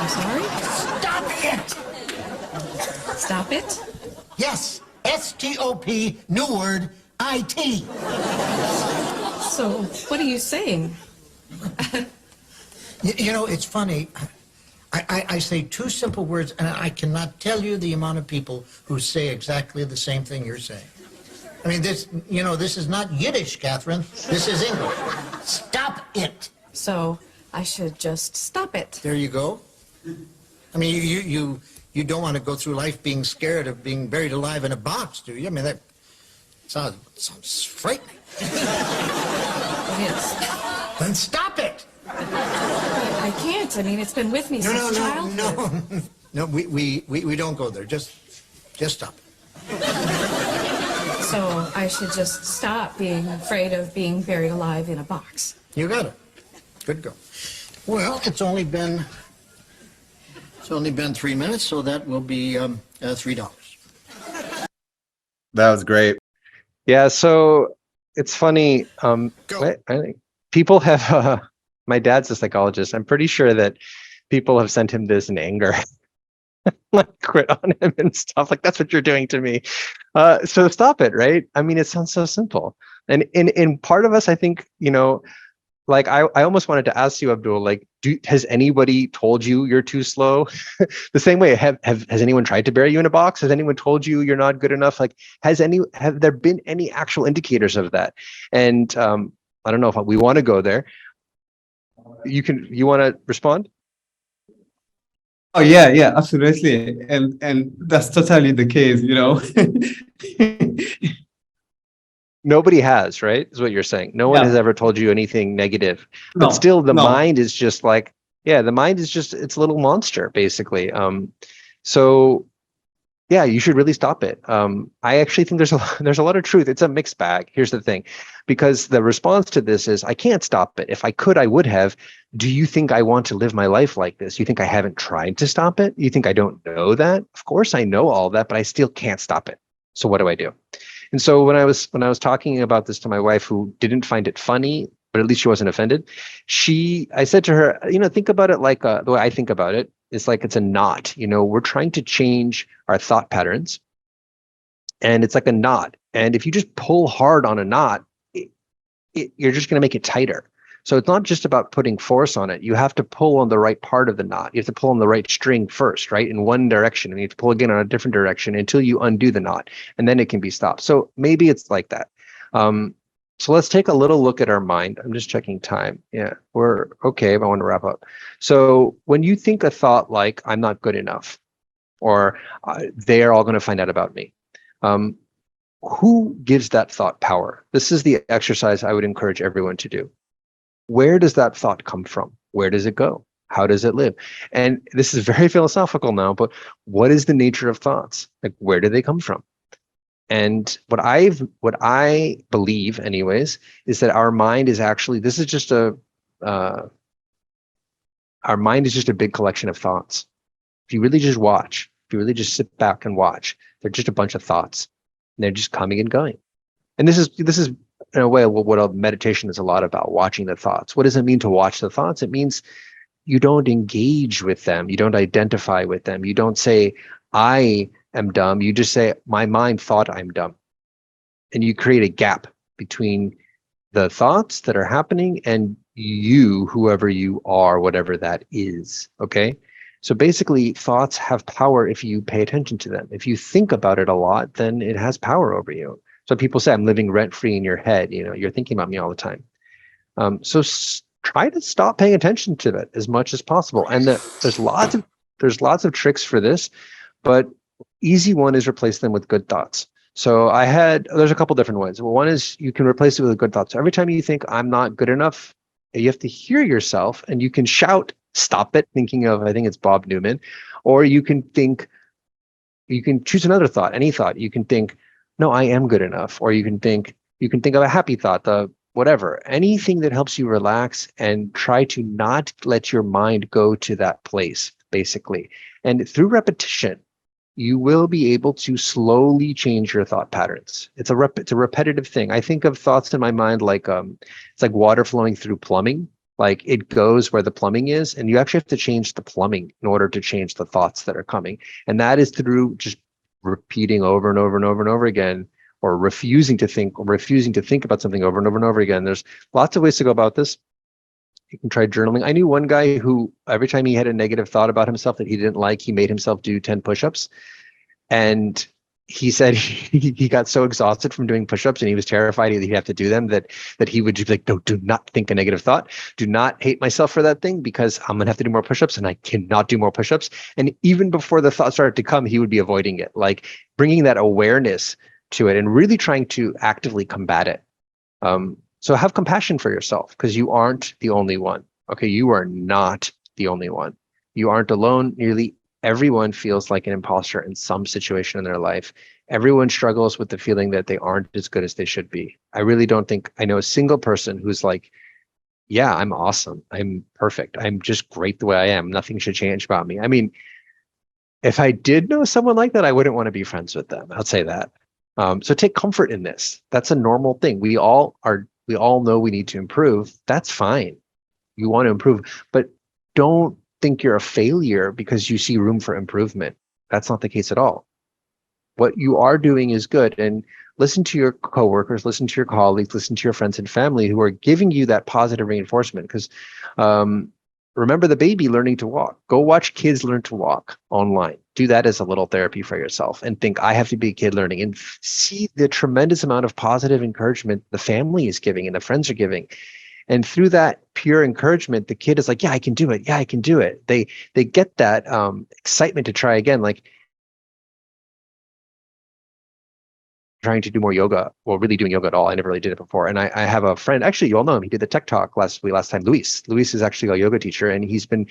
I'm sorry? Stop it! Stop it? Yes, S-T-O-P, new word, I-T. So, what are you saying? You know, it's funny. I say two simple words, and I cannot tell you the amount of people who say exactly the same thing you're saying. I mean, this is not Yiddish, Catherine. This is English. Stop it. So, I should just stop it. There you go. I mean, you don't want to go through life being scared of being buried alive in a box, do you? I mean, that sounds frightening. It is. Then stop it. I can't. I mean, it's been with me since childhood. No. No, we don't go there. Just stop. So I should just stop being afraid of being buried alive in a box. You got it. Good girl. Well, it's only been 3 minutes, so that will be $3. That was great. Yeah, so it's funny. Go. I think people have. My dad's a psychologist. I'm pretty sure that people have sent him this in anger, like quit on him and stuff. Like that's what you're doing to me. So stop it, right? I mean, it sounds so simple. And in part of us, I think, like I almost wanted to ask you, Abdul, like, has anybody told you you're too slow? The same way, has anyone tried to bury you in a box? Has anyone told you you're not good enough? Like, have there been any actual indicators of that? And I don't know if we want to go there. You want to respond? Oh yeah, absolutely. And that's totally the case, Nobody has, right? Is what you're saying. No one has ever told you anything negative. But still the mind is just like, the mind is just its little monster, basically. So yeah, you should really stop it. I actually think there's a lot of truth. It's a mixed bag. Here's the thing, because the response to this is, I can't stop it. If I could, I would have. Do you think I want to live my life like this? You think I haven't tried to stop it? You think I don't know that? Of course I know all that, but I still can't stop it. So what do I do? And so when I was talking about this to my wife, who didn't find it funny, but at least she wasn't offended, I said to her, think about it like the way I think about it. It's like it's a knot. We're trying to change our thought patterns, and it's like a knot. And if you just pull hard on a knot, you're just going to make it tighter. So it's not just about putting force on it. You have to pull on the right part of the knot. You have to pull on the right string first, right? In one direction, and you have to pull again on a different direction until you undo the knot, and then it can be stopped. So maybe it's like that. So let's take a little look at our mind. I'm just checking time. Yeah, we're okay. I want to wrap up. So when you think a thought like, I'm not good enough, or they're all going to find out about me, who gives that thought power? This is the exercise I would encourage everyone to do. Where does that thought come from? Where does it go? How does it live? And this is very philosophical now, but what is the nature of thoughts? Like, where do they come from? And what I believe, anyways, is that our mind is actually, our mind is just a big collection of thoughts. If you really just watch, if you really just sit back and watch, they're just a bunch of thoughts, and they're just coming and going. And this is in a way what a meditation is a lot about, watching the thoughts. What does it mean to watch the thoughts? It means you don't engage with them. You don't identify with them. You don't say, I am dumb. You just say, my mind thought I'm dumb. And you create a gap between the thoughts that are happening and you, whoever you are, whatever that is. Okay. So basically, thoughts have power if you pay attention to them. If you think about it a lot, then it has power over you. So people say, I'm living rent-free in your head. You're thinking about me all the time. So try to stop paying attention to it as much as possible. And there's lots of tricks for this, but easy one is replace them with good thoughts. So there's a couple different ways. Well, one is you can replace it with good thoughts. So every time you think I'm not good enough, you have to hear yourself, and you can shout, stop it, thinking of, I think it's Bob Newman, or you can choose another thought, any thought. You can think, no, I am good enough. Or you can think of a happy thought, whatever, anything that helps you relax and try to not let your mind go to that place, basically. And through repetition, you will be able to slowly change your thought patterns. It's a repetitive thing. I think of thoughts in my mind like it's like water flowing through plumbing. Like it goes where the plumbing is, and you actually have to change the plumbing in order to change the thoughts that are coming. And that is through just repeating over and over and over and over again, or refusing to think about something over and over and over again. There's lots of ways to go about this. You can try journaling. I knew one guy who every time he had a negative thought about himself that he didn't like, he made himself do 10 push-ups. And he said he got so exhausted from doing push-ups, and he was terrified that he'd have to do them, that he would just be like, no, do not think a negative thought. Do not hate myself for that thing, because I'm going to have to do more push-ups, and I cannot do more push-ups. And even before the thought started to come, he would be avoiding it, like bringing that awareness to it and really trying to actively combat it. So have compassion for yourself, because you aren't the only one. Okay, you are not the only one. You aren't alone. Nearly everyone feels like an imposter in some situation in their life. Everyone struggles with the feeling that they aren't as good as they should be. I really don't think I know a single person who's like, yeah, I'm awesome. I'm perfect. I'm just great the way I am. Nothing should change about me. I mean, if I did know someone like that, I wouldn't want to be friends with them. I'll say that. So take comfort in this. That's a normal thing. We all know we need to improve. That's fine. You want to improve, but don't think you're a failure because you see room for improvement. That's not the case at all. What you are doing is good, and listen to your coworkers, listen to your colleagues, listen to your friends and family who are giving you that positive reinforcement. Because remember the baby learning to walk. Go watch kids learn to walk online. Do that as a little therapy for yourself and think, I have to be a kid learning, and see the tremendous amount of positive encouragement the family is giving and the friends are giving. And through that pure encouragement, the kid is like, yeah, I can do it. Yeah, I can do it. They get that excitement to try again. Like, trying to do more yoga, well, really doing yoga at all. I never really did it before. And I have a friend, actually, you all know him. He did the tech talk last time, Luis. Luis is actually a yoga teacher, and he's been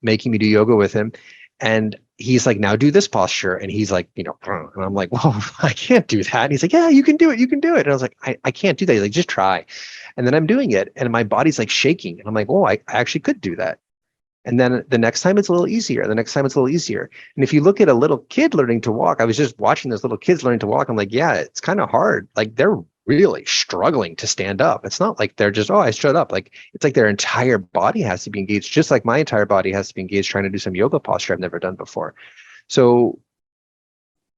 making me do yoga with him. And he's like, now do this posture. And he's like, and I'm like, well, I can't do that. And he's like, yeah, you can do it. You can do it. And I was like, I can't do that. He's like, just try. And then I'm doing it, and my body's like shaking. And I'm like, oh, I actually could do that. And then the next time it's a little easier. The next time it's a little easier. And if you look at a little kid learning to walk, I was just watching those little kids learning to walk. I'm like, yeah, it's kind of hard. Like, they're really struggling to stand up. It's not like they're just, oh, I stood up. Like, it's like their entire body has to be engaged, just like my entire body has to be engaged trying to do some yoga posture I've never done before. So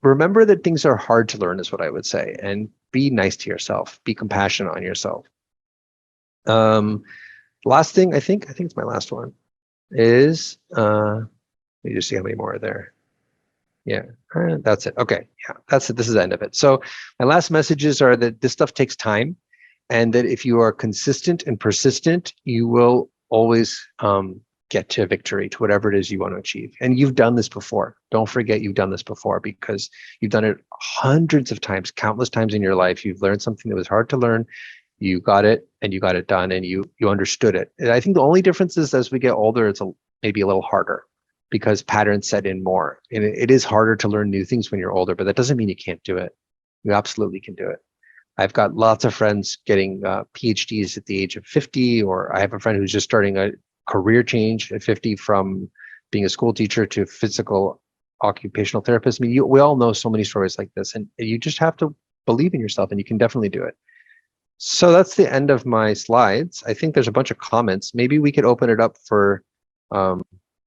remember that things are hard to learn is what I would say. And be nice to yourself. Be compassionate on yourself. Last thing, I think it's my last one, is let me just see how many more are there. Yeah, that's it. Okay, yeah, that's it. This is the end of it. So my last messages are that this stuff takes time, and that if you are consistent and persistent, you will always get to victory, to whatever it is you want to achieve. And you've done this before. Don't forget you've done this before, because you've done it hundreds of times, countless times in your life. You've learned something that was hard to learn. You got it, and you got it done, and you understood it. And I think the only difference is as we get older, it's maybe a little harder, because patterns set in more. And it is harder to learn new things when you're older, but that doesn't mean you can't do it. You absolutely can do it. I've got lots of friends getting PhDs at the age of 50, or I have a friend who's just starting a career change at 50 from being a school teacher to physical occupational therapist. I mean, we all know so many stories like this, and you just have to believe in yourself, and you can definitely do it. So that's the end of my slides. I think there's a bunch of comments. Maybe we could open it up for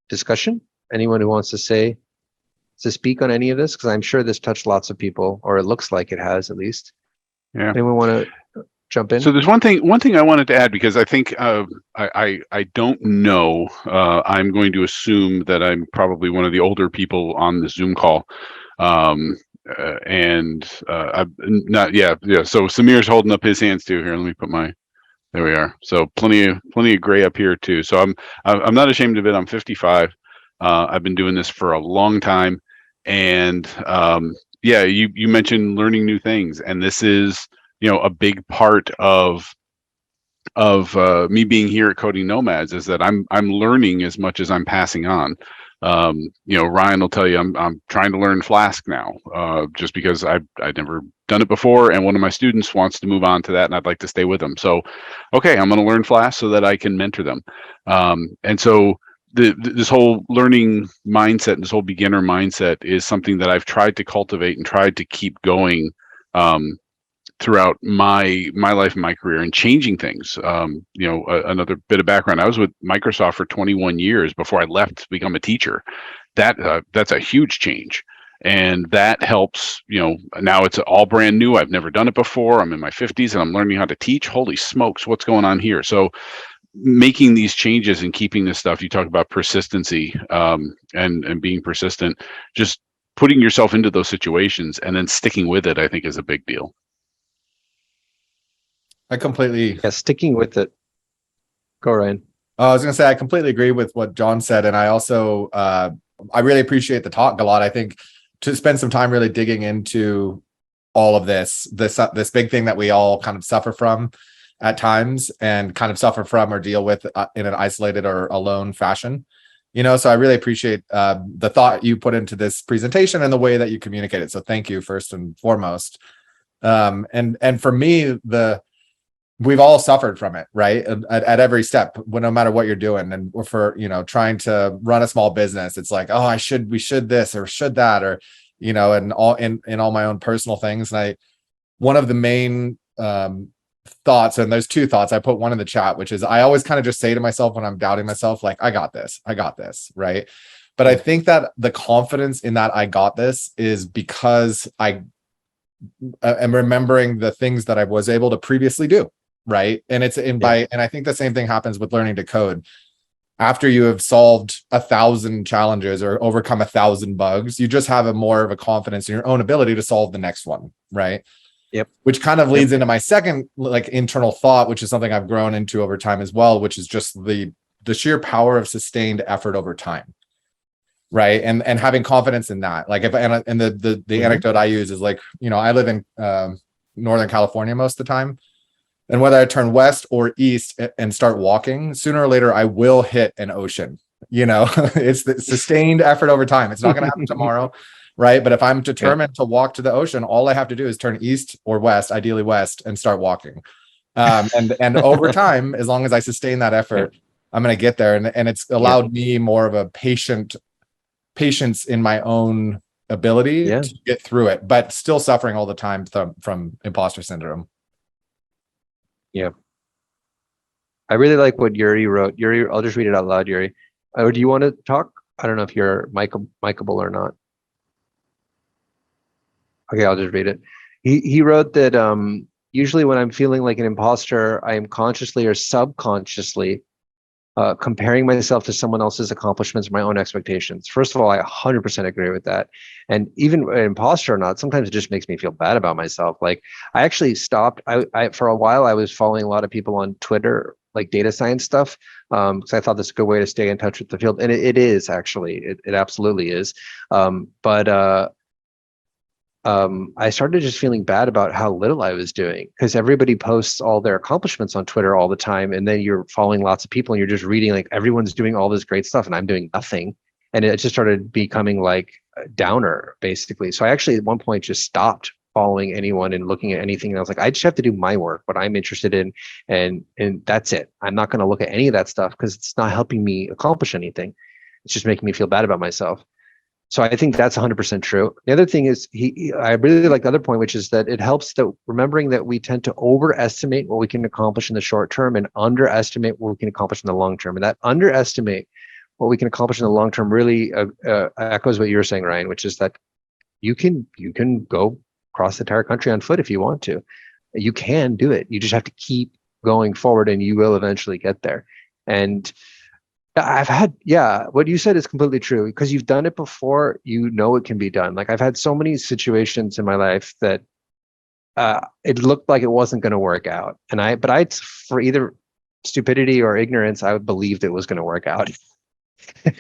discussion. Anyone who wants to speak on any of this, because I'm sure this touched lots of people, or it looks like it has at least. Yeah. Anyone want to jump in? So there's one thing I wanted to add, because I think I don't know. I'm going to assume that I'm probably one of the older people on the Zoom call. And I'm not, yeah. So Samir's holding up his hands too. Here, let me put there we are. So plenty of gray up here too. So I'm not ashamed of it. I'm 55. I've been doing this for a long time, and yeah, you mentioned learning new things, and this is a big part of me being here at Coding Nomads, is that I'm learning as much as I'm passing on. Ryan will tell you I'm trying to learn Flask now, just because I'd never done it before, and one of my students wants to move on to that, and I'd like to stay with them. So, okay, I'm going to learn Flask so that I can mentor them. And so this whole learning mindset, this whole beginner mindset, is something that I've tried to cultivate and tried to keep going throughout my life and my career, and changing things. Another bit of background: I was with Microsoft for 21 years before I left to become a teacher. That's a huge change, and that helps. Now it's all brand new. I've never done it before. I'm in my 50s and I'm learning how to teach. Holy smokes, what's going on here? So making these changes and keeping this stuff, you talk about persistency, and being persistent, just putting yourself into those situations and then sticking with it, I think, is a big deal. I completely... Yeah, sticking with it. Go, Ryan. I was going to say, I completely agree with what John said. And I also, I really appreciate the talk, Gilad. I think to spend some time really digging into all of this big thing that we all kind of suffer from at times, and kind of suffer from or deal with in an isolated or alone fashion. So I really appreciate the thought you put into this presentation and the way that you communicate it. So thank you first and foremost. And for me, we've all suffered from it, right? At every step, no matter what you're doing. And for, trying to run a small business, it's like, oh, we should this or should that, or, and all in all my own personal things. And one of the main thoughts, and there's two thoughts, I put one in the chat, which is I always kind of just say to myself when I'm doubting myself, like, I got this, right? But I think that the confidence in that I got this is because I am remembering the things that I was able to previously do, right? And and I think the same thing happens with learning to code. After you have solved 1,000 challenges or overcome 1,000 bugs, you just have more of a confidence in your own ability to solve the next one, right? Yep. Which kind of leads into my second internal thought, which is something I've grown into over time as well, which is just the sheer power of sustained effort over time, right? And having confidence in that. Like the anecdote I use is I live in Northern California most of the time, and whether I turn west or east and start walking, sooner or later I will hit an ocean. It's the sustained effort over time. It's not going to happen tomorrow. Right. But if I'm determined to walk to the ocean, all I have to do is turn east or west, ideally west, and start walking. And over time, as long as I sustain that effort, I'm going to get there. And it's allowed me more of a patience in my own ability to get through it, but still suffering all the time from imposter syndrome. Yeah. I really like what Yuri wrote. Yuri, I'll just read it out loud, Yuri. Or do you want to talk? I don't know if you're micable or not. Okay, I'll just read it. He wrote that usually when I'm feeling like an imposter, I am consciously or subconsciously comparing myself to someone else's accomplishments or my own expectations. First of all, I 100% agree with that. And even an imposter or not, sometimes it just makes me feel bad about myself. Like I actually stopped. I for a while I was following a lot of people on Twitter, like data science stuff, because I thought that's a good way to stay in touch with the field, and it is actually. It absolutely is. I started just feeling bad about how little I was doing, because everybody posts all their accomplishments on Twitter all the time. And then you're following lots of people and you're just reading like everyone's doing all this great stuff and I'm doing nothing. And it just started becoming like a downer, basically. So I actually at one point just stopped following anyone and looking at anything. And I was like, I just have to do my work, what I'm interested in. And that's it. I'm not going to look at any of that stuff because it's not helping me accomplish anything. It's just making me feel bad about myself. So I think that's 100% true. The other thing is, I really like the other point, which is that it helps that remembering that we tend to overestimate what we can accomplish in the short term and underestimate what we can accomplish in the long term. And that underestimate what we can accomplish in the long term really echoes what you were saying, Ryan, which is that you can go across the entire country on foot if you want to. You can do it. You just have to keep going forward and you will eventually get there. And what you said is completely true, because you've done it before, it can be done. Like I've had so many situations in my life that it looked like it wasn't going to work out. But for either stupidity or ignorance, I would believe it was going to work out.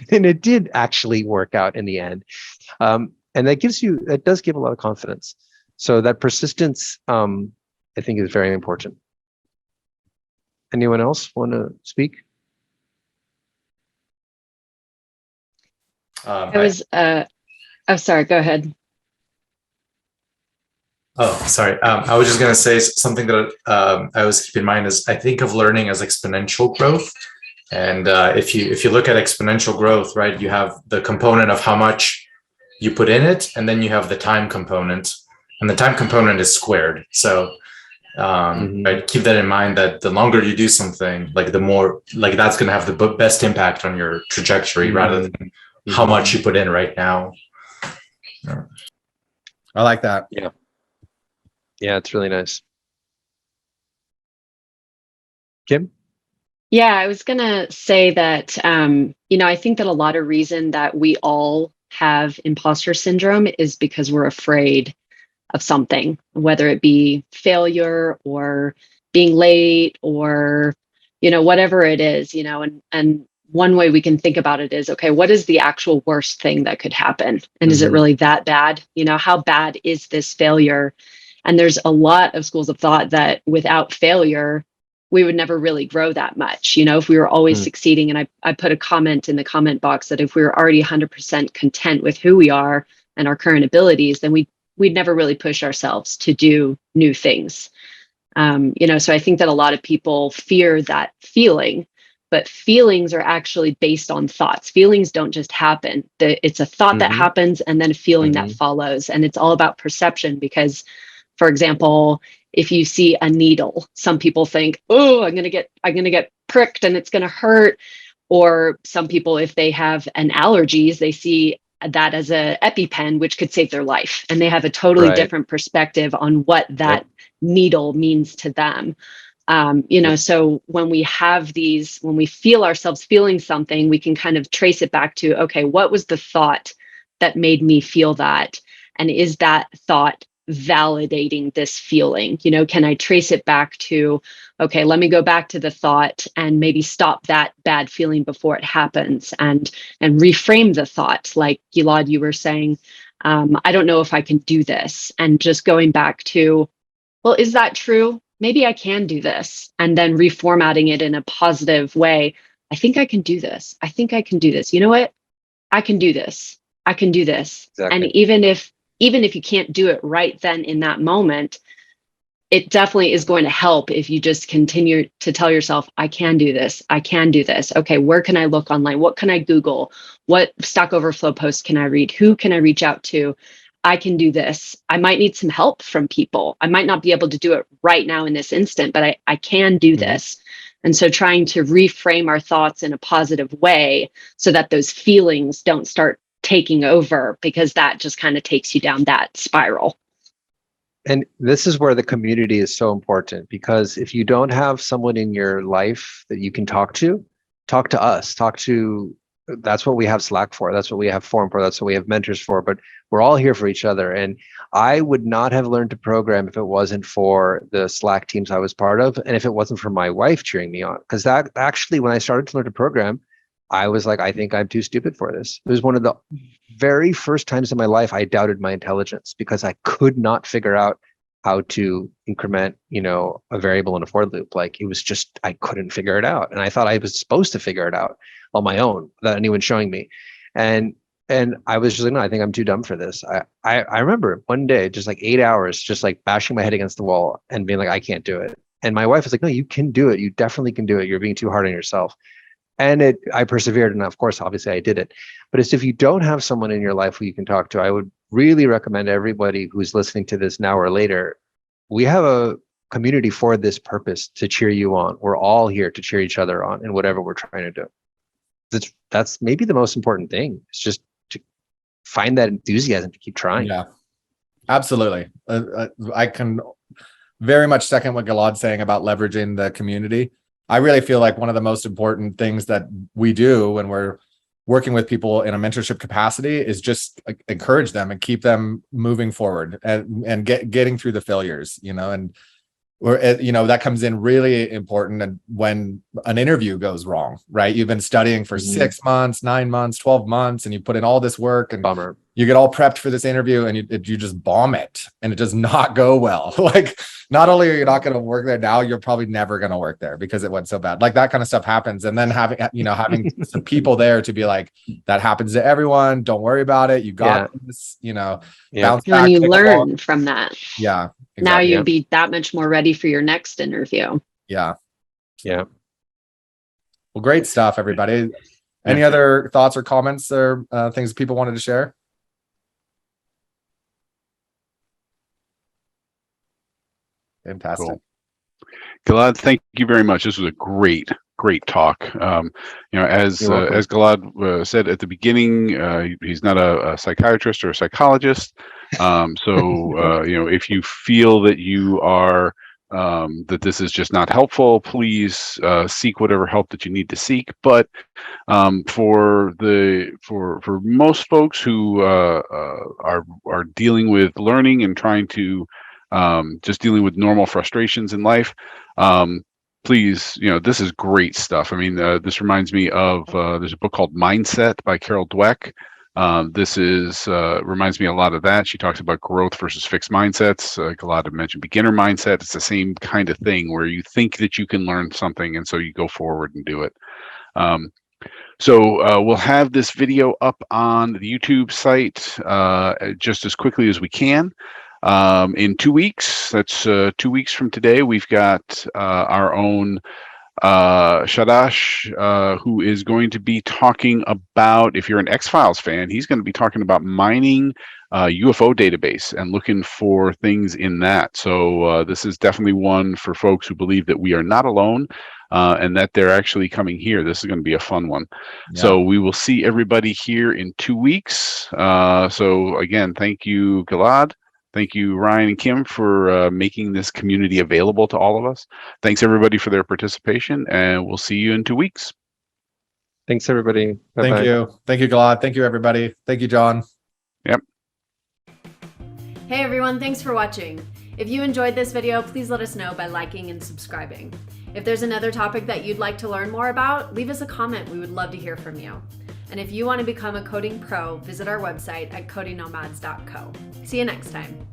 And it did actually work out in the end. And that does give a lot of confidence. So that persistence, I think is very important. Anyone else want to speak? Sorry, go ahead. Oh, sorry. I was just going to say something that I always keep in mind is I think of learning as exponential growth. And if you look at exponential growth, right, you have the component of how much you put in it, and then you have the time component, and the time component is squared. So right, keep that in mind, that the longer you do something, like the more, like that's going to have the best impact on your trajectory rather than how much you put in right now. I like that. Yeah, it's really nice. Kim? Yeah, I was going to say that, I think that a lot of reason that we all have imposter syndrome is because we're afraid of something, whether it be failure or being late or, whatever it is, and one way we can think about it is, okay, what is the actual worst thing that could happen? And is it really that bad? How bad is this failure? And there's a lot of schools of thought that without failure, we would never really grow that much. If we were always succeeding, and I put a comment in the comment box that if we were already 100% content with who we are and our current abilities, then we'd never really push ourselves to do new things. So I think that a lot of people fear that feeling, but feelings are actually based on thoughts. Feelings don't just happen. It's a thought that happens and then a feeling that follows. And it's all about perception because, for example, if you see a needle, some people think, oh, I'm going to get pricked and it's going to hurt. Or some people, if they have an allergies, they see that as a EpiPen, which could save their life. And they have a totally different perspective on what that needle means to them. So when we feel ourselves feeling something, we can kind of trace it back to, okay, what was the thought that made me feel that? And is that thought validating this feeling? Can I trace it back to, okay, let me go back to the thought and maybe stop that bad feeling before it happens and reframe the thought. Like Gilad, you were saying, I don't know if I can do this. And just going back to, well, is that true? Maybe I can do this. And then reformatting it in a positive way. I think I can do this. I think I can do this. You know what? I can do this. I can do this. Exactly. And even if you can't do it right then in that moment, it definitely is going to help if you just continue to tell yourself, I can do this. I can do this. Okay, where can I look online? What can I Google? What Stack Overflow post can I read? Who can I reach out to? I can do this. I might need some help from people. I might not be able to do it right now in this instant, but I can do this. And so trying to reframe our thoughts in a positive way so that those feelings don't start taking over, because that just kind of takes you down that spiral. And this is where the community is so important, because if you don't have someone in your life that you can talk to us, that's what we have Slack for. That's what we have Forum for. That's what we have mentors for. But we're all here for each other. And I would not have learned to program if it wasn't for the Slack teams I was part of, and if it wasn't for my wife cheering me on. Because that actually, when I started to learn to program, I was like, I think I'm too stupid for this. It was one of the very first times in my life I doubted my intelligence, because I could not figure out how to increment, a variable in a for loop. Like, it was just, I couldn't figure it out. And I thought I was supposed to figure it out on my own without anyone showing me. And I was just like, no, I think I'm too dumb for this. I remember one day, just like 8 hours, just like bashing my head against the wall and being like, I can't do it. And my wife was like, no, you can do it. You definitely can do it. You're being too hard on yourself. And I persevered. And of course, obviously I did it. But it's, if you don't have someone in your life who you can talk to, I would really recommend everybody who's listening to this now or later, we have a community for this purpose, to cheer you on. We're all here to cheer each other on in whatever we're trying to do. That's maybe the most important thing. It's just to find that enthusiasm to keep trying. Yeah, absolutely. I can very much second what Gilad's saying about leveraging the community. I really feel like one of the most important things that we do when we're working with people in a mentorship capacity is just encourage them and keep them moving forward and getting through the failures, and that comes in really important. And when an interview goes wrong, right? You've been studying for 6 months, 9 months, 12 months, and you put in all this work and Bummer. You get all prepped for this interview and you just bomb it and it does not go well. Like, not only are you not going to work there now, you're probably never going to work there because it went so bad. Like, that kind of stuff happens. And then having some people there to be like, that happens to everyone. Don't worry about it. You got this, bounce back. And you learn from that. Yeah. Exactly. Now you'd be that much more ready for your next interview. Yeah. Yeah. Well, great stuff, everybody. Any other thoughts or comments or things people wanted to share? Fantastic. Cool. Gilad, thank you very much. This was a great talk. As Gilad said at the beginning, he's not a psychiatrist or a psychologist. If you feel that you are that this is just not helpful, please seek whatever help that you need to seek. But for most folks who are dealing with learning and trying to just dealing with normal frustrations in life, please, this is great stuff. I mean, this reminds me of there's a book called Mindset by Carol Dweck. This is reminds me a lot of that. She talks about growth versus fixed mindsets. Gilad had mentioned beginner mindset. It's the same kind of thing where you think that you can learn something, and so you go forward and do it. So we'll have this video up on the YouTube site just as quickly as we can. In 2 weeks, that's 2 weeks from today, we've got our own Shadash, who is going to be talking about, if you're an X-Files fan, he's going to be talking about mining UFO database and looking for things in that. So this is definitely one for folks who believe that we are not alone and that they're actually coming here. This is going to be a fun one. Yeah. So we will see everybody here in 2 weeks. So again, thank you, Gilad. Thank you, Ryan and Kim, for making this community available to all of us. Thanks, everybody, for their participation, and we'll see you in 2 weeks. Thanks, everybody. Bye-bye. Thank you. Thank you, Gilad. Thank you, everybody. Thank you, John. Yep. Hey, everyone. Thanks for watching. If you enjoyed this video, please let us know by liking and subscribing. If there's another topic that you'd like to learn more about, leave us a comment. We would love to hear from you. And if you want to become a coding pro, visit our website at CodingNomads.co. See you next time.